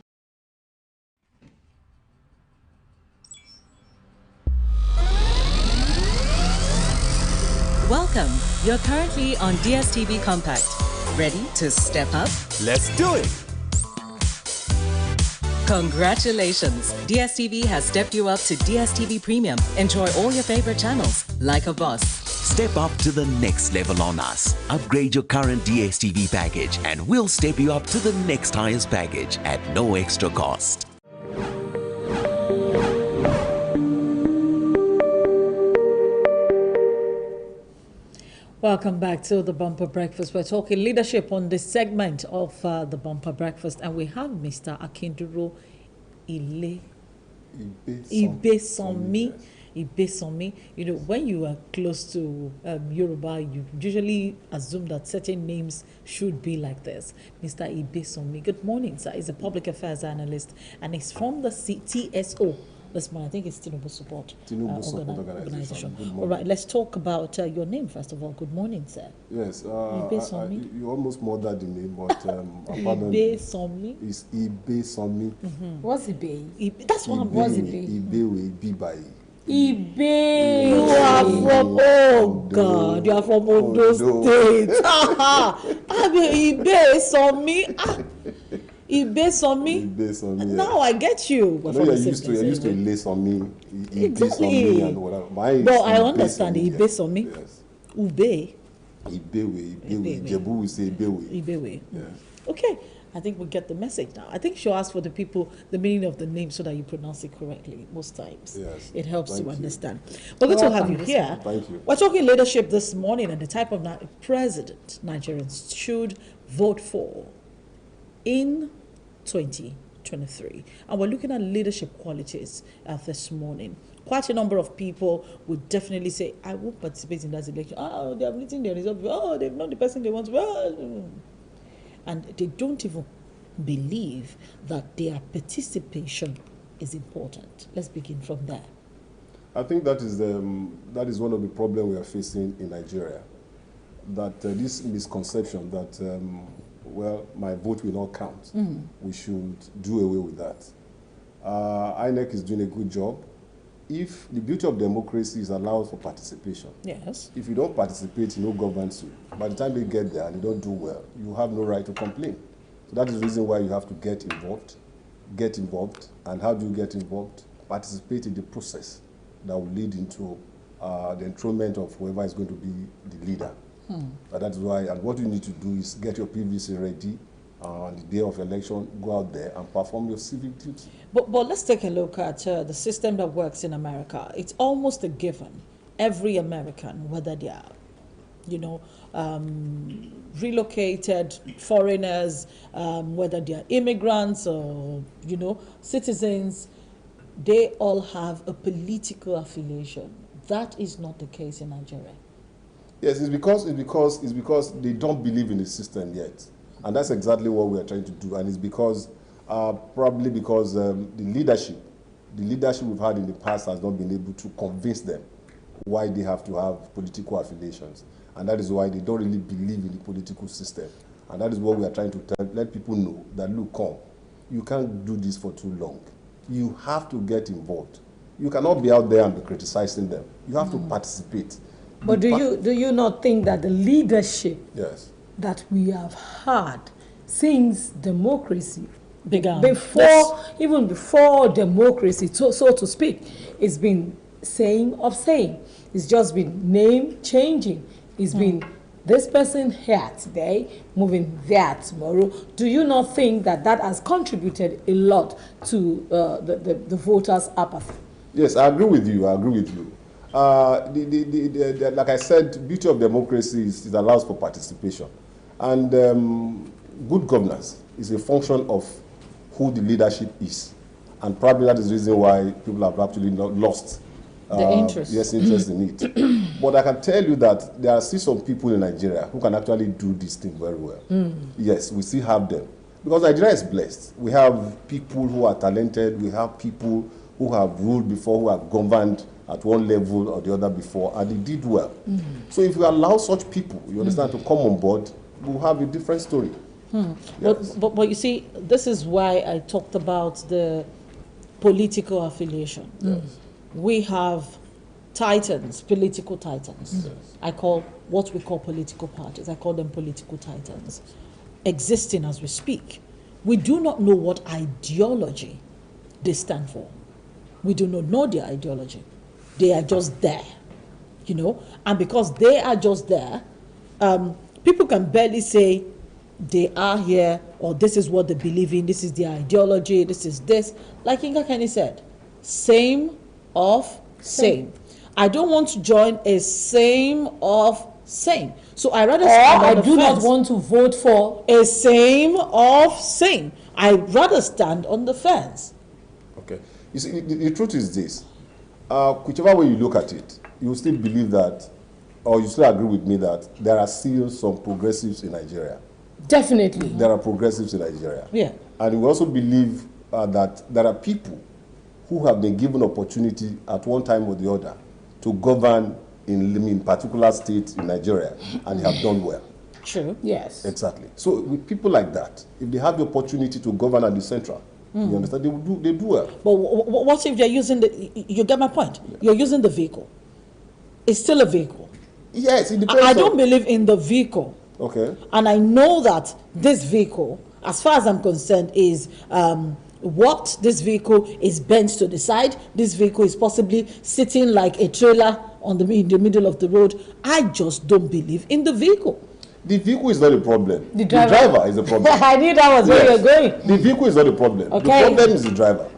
Welcome. You're currently on DSTV Compact. Ready to step up? Let's do it! Congratulations! DSTV has stepped you up to DSTV Premium. Enjoy all your favorite channels like a boss. Step up to the next level on us. Upgrade your current DSTV package and we'll step you up to the next highest package at no extra cost. Welcome back to the Bumper Breakfast. We're talking leadership on this segment of the Bumper Breakfast, and we have Mr. Akinduro Ibesanmi. You know, when you are close to Yoruba, you usually assume that certain names should be like this. Mr. Ibesanmi. Good morning, sir. He's a public affairs analyst, and he's from the TSO. This morning, I think it's Tinubu Support Organization. All right, let's talk about your name first of all. Good morning, sir. Yes, you almost murdered the name, but Ibesanmi. It's Ibesanmi. What's Ibe? That's what I'm What's Ibe? Ibe will be by. Ibe. You are from God. You are from Ondo State. Ibesanmi. Ibesanmi. Now I get you. I know you're used to lace on me. Exactly. And whatever. But I understand Ibesanmi. Yes. Ube. Ibewe. Jebu will say Ibewe. Ibewe. Yes. Okay. I think we get the message now. I think she'll ask for the people the meaning of the name so that you pronounce it correctly most times. Yes. It helps Thank to you. understand. We're going to have you here. Thank you. We're talking leadership this morning and the type of president Nigerians should vote for in 2023. And we're looking at leadership qualities this morning. Quite a number of people would definitely say, I won't participate in that election. Oh, they have written their results. Oh, they've not the person they want to. Oh. And they don't even believe that their participation is important? Let's begin from there. I think that is one of the problems we are facing in Nigeria. That this misconception that, well, my vote will not count. We should do away with that. INEC is doing a good job. If the beauty of democracy is allowed for participation, yes. If you don't participate, no governs you. By the time they get there and they don't do well, you have no right to complain. So that is the reason why you have to get involved. And how do you get involved? Participate in the process that will lead into the enthronement of whoever is going to be the leader. That is why, and what you need to do is get your PVC ready on the day of election, go out there and perform your civic duty. But let's take a look at the system that works in America. It's almost a given. Every American, whether they are, relocated foreigners, whether they are immigrants or, citizens, they all have a political affiliation. That is not the case in Nigeria. Yes, it's because they don't believe in the system yet. And that's exactly what we are trying to do. And it's because, probably because the leadership we've had in the past has not been able to convince them why they have to have political affiliations. And that is why they don't really believe in the political system. And that is what we are trying to let people know that, look, come, you can't do this for too long. You have to get involved. You cannot be out there and be criticizing them. You have to participate. But do you not think that the leadership yes. that we have had since democracy began, even before democracy, so to speak, it's been saying. It's just been name changing. It's been this person here today, moving there tomorrow. Do you not think that has contributed a lot to the voters' apathy? Yes, I agree with you. Like I said, the beauty of democracy is it allows for participation. And good governance is a function of who the leadership is. And probably that is the reason why people have actually lost the interest. Yes, interest in it. But I can tell you that there are still some people in Nigeria who can actually do this thing very well. Yes, we still have them. Because Nigeria is blessed. We have people who are talented. We have people who have ruled before, who have governed at one level or the other before, and they did well. So if you allow such people, you understand, to come on board, we'll have a different story. Yes. But you see, this is why I talked about the political affiliation. Yes. We have titans, political titans. Yes. I call what we call political parties, I call them political titans, existing as we speak. We do not know what ideology they stand for. We do not know their ideology. They are just there, and because they are just there, people can barely say they are here or this is what they believe in, this is their ideology, this is this. Like Inga Kenny said, same of same. I don't want to join a same of same. So I rather stand on the fence. I do not want to vote for a same of same. I rather stand on the fence. Okay. You see, the truth is this. Whichever way you look at it, you still believe that, or you still agree with me that there are still some progressives in Nigeria. Definitely. There are progressives in Nigeria. Yeah. And we also believe that there are people who have been given opportunity at one time or the other to govern in particular states in Nigeria, and they have done well. True. Yes. Exactly. So with people like that, if they have the opportunity to govern at the central, you understand, they do well. But what if they're using you get my point? Yeah. You're using the vehicle. It's still a vehicle. Yes, it depends. I don't believe in the vehicle. Okay. And I know that this vehicle, as far as I'm concerned, is what this vehicle is bent to the side. This vehicle is possibly sitting like a trailer in the middle of the road. I just don't believe in the vehicle. The vehicle is not a problem. The driver is the problem. I knew that was where you're going. The vehicle is not a problem. Okay. The problem is the driver.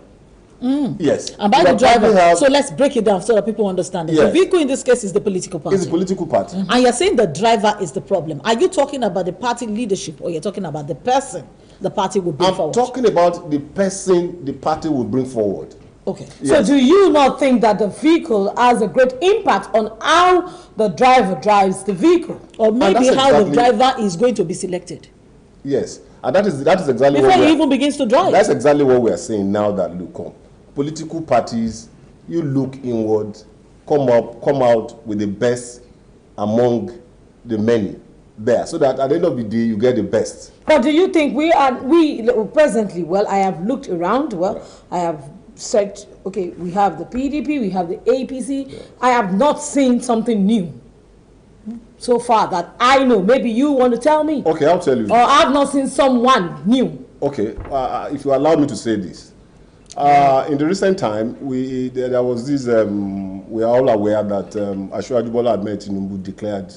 Yes. And by the driver, so let's break it down so that people understand it. Yes. The vehicle in this case is the political party. It's the political party. And you're saying the driver is the problem. Are you talking about the party leadership, or you're talking about the person the party will bring forward? I'm talking about the person the party will bring forward. Okay. Yes. So do you not think that the vehicle has a great impact on how the driver drives the vehicle? Or maybe how the driver is going to be selected? Yes. And that is exactly before he even begins to drive. That's exactly what we are saying now, that look, political parties, you look inward, come out with the best among the many there, so that at the end of the day you get the best. But do you think we presently, well, I have looked around, well, I have said, okay, we have the PDP, we have the APC. Yes. I have not seen something new so far that I know. Maybe you want to tell me. Okay, I'll tell you. Or I have not seen someone new. Okay, if you allow me to say this. In the recent time, there was this, we are all aware that Asiwaju Bola Ahmed Tinubu declared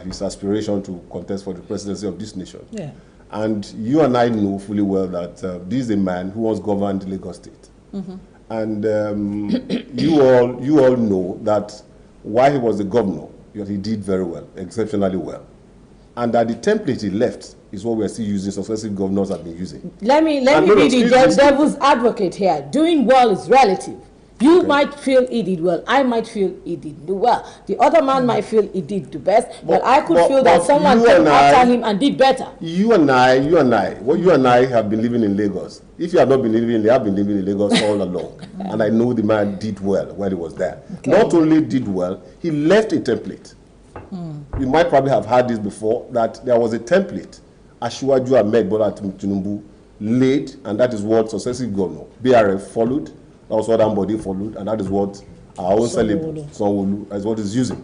his aspiration to contest for the presidency of this nation. Yeah. And you and I know fully well that this is a man who once governed Lagos State. Mm-hmm. And you all know that while he was the governor, he did very well, exceptionally well. And that the template he left is what we are still using, successive governors have been using. Let me be the devil's advocate here. Doing well is relative. You might feel he did well. I might feel he did do well. The other man might feel he did the best. But I could feel that someone came after him and did better. You and I have been living in Lagos. If you have not been living in Lagos, I've been living in Lagos all along. And I know the man did well when he was there. Okay. Not only did well, he left a template. You might probably have heard this before, that there was a template Asiwaju Ahmed Bola Tinubu laid, and that is what successive governor BRF followed. That was what Ambode followed, and that is what our own Sanwo-Olu is what is using.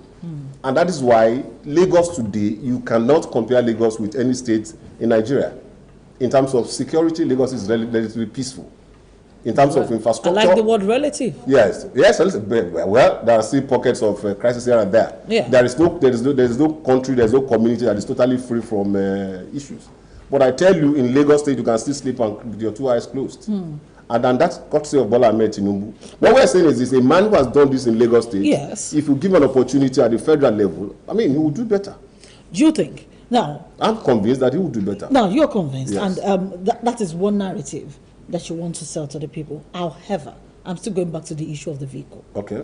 And that is why Lagos today, you cannot compare Lagos with any state in Nigeria. In terms of security, Lagos is relatively peaceful. In terms of infrastructure, I like the word relative. Yes, well, there are still pockets of crisis here and there. Yeah. There is no country, there is no community that is totally free from issues. But I tell you, in Lagos State, you can still sleep with your two eyes closed. And then that's courtesy of Bola Ahmed Tinubu. What we're saying is this: a man who has done this in Lagos State, yes, if you give an opportunity at the federal level, I mean, he will do better. Do you think? Now, I'm convinced that he will do better. Now, you're convinced, yes. And that is one narrative that you want to sell to the people. However, I'm still going back to the issue of the vehicle. Okay.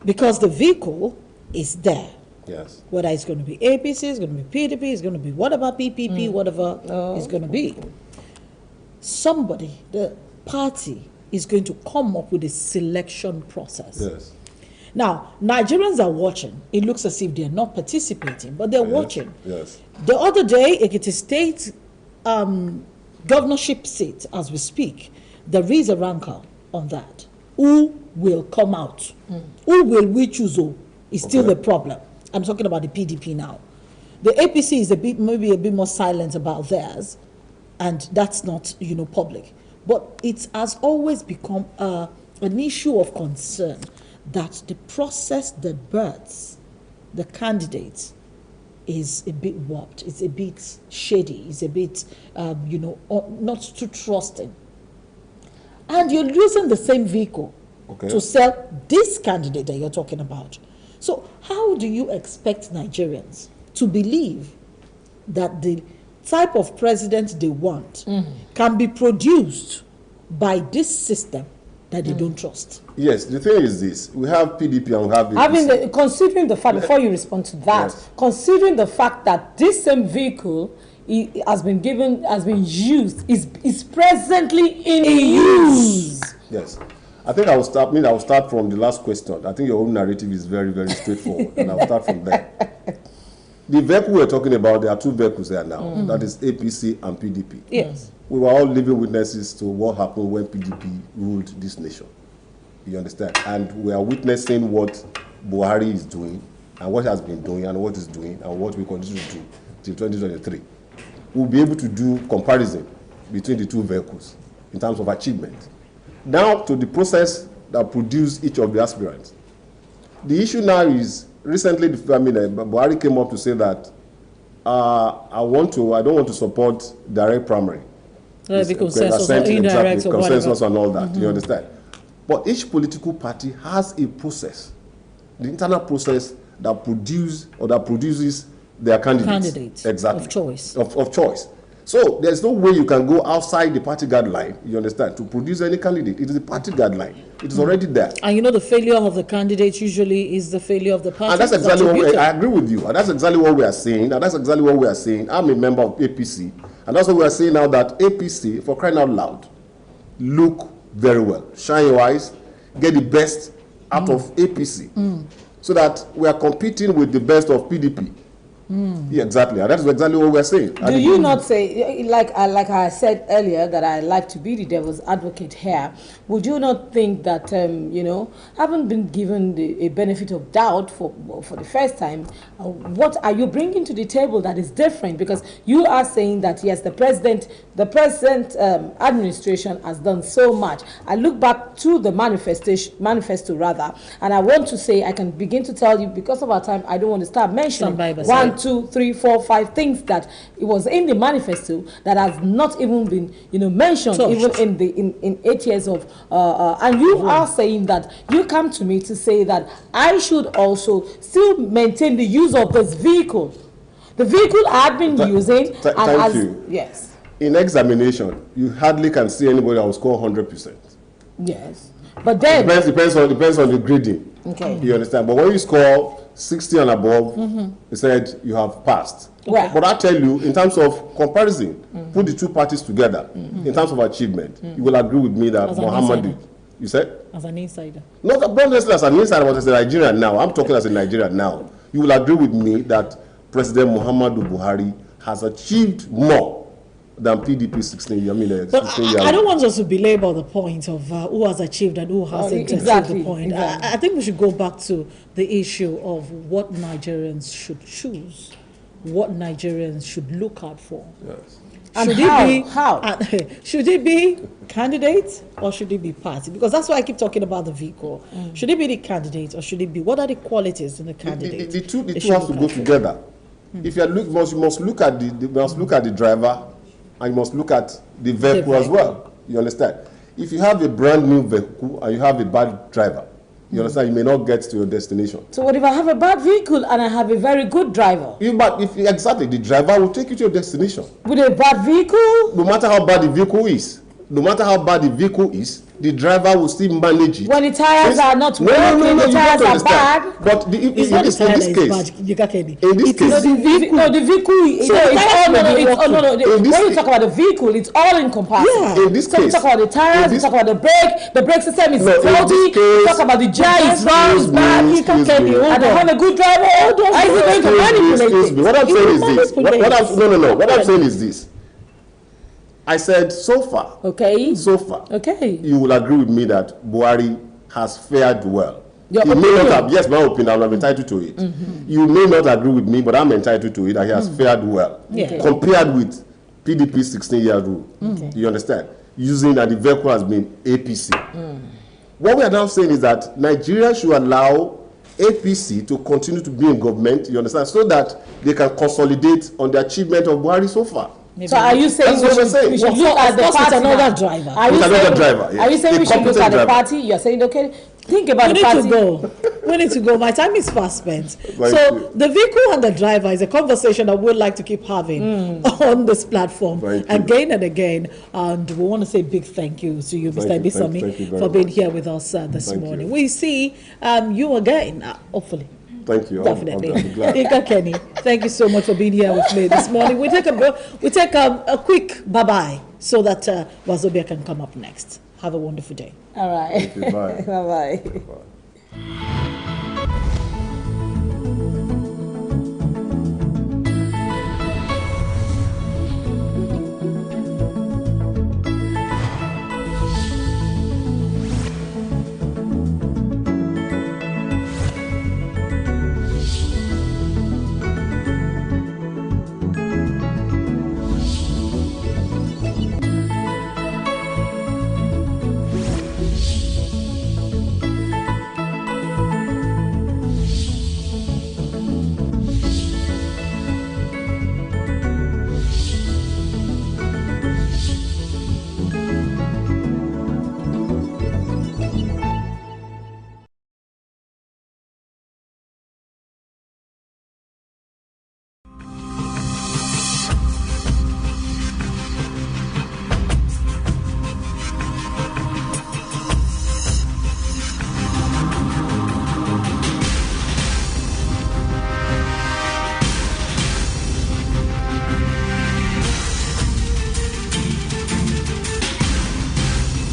Because the vehicle is there. Yes. Whether it's going to be APC, it's going to be PDP, it's going to be whatever PPP, whatever it's going to be. Somebody, the party, is going to come up with a selection process. Yes. Now, Nigerians are watching. It looks as if they're not participating, but they're watching. Yes. The other day, Ekiti State governorship seat, as we speak, there is a rancor on that. Who will come out? Who will we choose? Is still the problem. I'm talking about the PDP now. The APC is maybe a bit more silent about theirs, and that's not, public. But it has always become an issue of concern that the process that births the candidates is a bit warped, it's a bit shady, it's a bit, not too trusting. And you're using the same vehicle to sell this candidate that you're talking about. So how do you expect Nigerians to believe that the type of president they want can be produced by this system that they don't trust? Yes, the thing is this: we have PDP and we have APC. Considering the fact, before you respond to that, considering the fact that this same vehicle has been used, is presently in use. Yes. I think I will start from the last question. I think your own narrative is very, very straightforward, and I'll start from there. The vehicle we're talking about, there are two vehicles there now. That is APC and PDP. Yes. We were all living witnesses to what happened when PDP ruled this nation. You understand? And we are witnessing what Buhari is doing, and what he has been doing, and what he's doing, and what we continue to do till 2023. We'll be able to do comparison between the two vehicles in terms of achievement. Now to the process that produced each of the aspirants. The issue now is, recently, Buhari came up to say that I don't want to support direct primary. The consensus or indirect or consensus and all that. You understand? But each political party has a process, the internal process that produces their candidates. Exactly. Of choice. Of choice. So there's no way you can go outside the party guideline, you understand, to produce any candidate. It is the party guideline. It is already there. And the failure of the candidate usually is the failure of the party. And that's exactly I agree with you. And that's exactly what we are saying. I'm a member of APC. And that's what we are saying now, that APC, for crying out loud, look very well. Shine your eyes, get the best out of APC, so that we are competing with the best of PDP. Yeah, exactly. And that's exactly what we're saying. Do you not say, like I said earlier, that I like to be the devil's advocate here? Would you not think that, you know, having been given a benefit of doubt for the first time, what are you bringing to the table that is different? Because you are saying that, yes, the present administration has done so much. I look back to the manifesto rather, and I want to say, I can begin to tell you, because of our time, I don't want to start mentioning 1, 2, 3, 4, 5 things that it was in the manifesto that has not even been, you know, mentioned even in 8 years of and you are saying that you come to me to say that I should also still maintain the use of this vehicle, the vehicle I've been using. Thank you. Yes. In examination, you hardly can see anybody that will score 100%. Yes, but then depends on the grading. Okay. You understand? But when you score 60 and above, they said you have passed. Right. But I tell you, in terms of comparison, put the two parties together, in terms of achievement, you will agree with me that Muhammadu, you said? As an insider. Not necessarily as an insider, but as a Nigerian now. I'm talking as a Nigerian now. You will agree with me that President Muhammadu Buhari has achieved more than PDP 16 years. But I don't want us to belabor the point of who has achieved and who hasn't achieved the point. I think we should go back to the issue of what Nigerians should choose, what Nigerians should look out for. Yes. Should it be candidate or should it be party? Because that's why I keep talking about the vehicle. Should it be the candidate or should it be, what are the qualities in the candidate? The two have to go together. If you must look at the driver, and you must look at the vehicle as well. You understand? If you have a brand new vehicle and you have a bad driver, you understand, you may not get to your destination. So what if I have a bad vehicle and I have a very good driver? Exactly, the driver will take you to your destination. With a bad vehicle? No matter how bad the vehicle is, the driver will still manage it. When the tires are not working, the tires are bad. But in this case, the vehicle. When you talk about the vehicle, it's all encompassing. Yeah. In this case, we talk about the tires, we talk about the brake system is faulty. We talk about the jar is wrong, bad. And they have a good driver. Are you going to manipulate it? What I'm saying is this. What I'm saying is this. I said so far, you will agree with me that Buhari has fared well. He may not have, yes, my opinion, I'm entitled to it. You may not agree with me, but I'm entitled to it, that he has fared well. Compared with PDP 16-year rule. You understand? Using that the vehicle has been APC. What we are now saying is that Nigeria should allow APC to continue to be in government, you understand, so that they can consolidate on the achievement of Buhari so far. So are you saying we should look at the party? Another driver. Are you saying we should look at the party? You're saying, okay, think about the party. We need to go. My time is fast spent. So the vehicle and the driver is a conversation that we'd like to keep having on this platform again and again. And we want to say big thank you to you, Mr. Ibisomi, for being here with us this morning. We see you again, hopefully. Thank you. Definitely. Ika Kenny, thank you so much for being here with me this morning. We take a quick bye-bye so that Wazobia can come up next. Have a wonderful day. All right. Thank you. Bye. Bye-bye. Bye.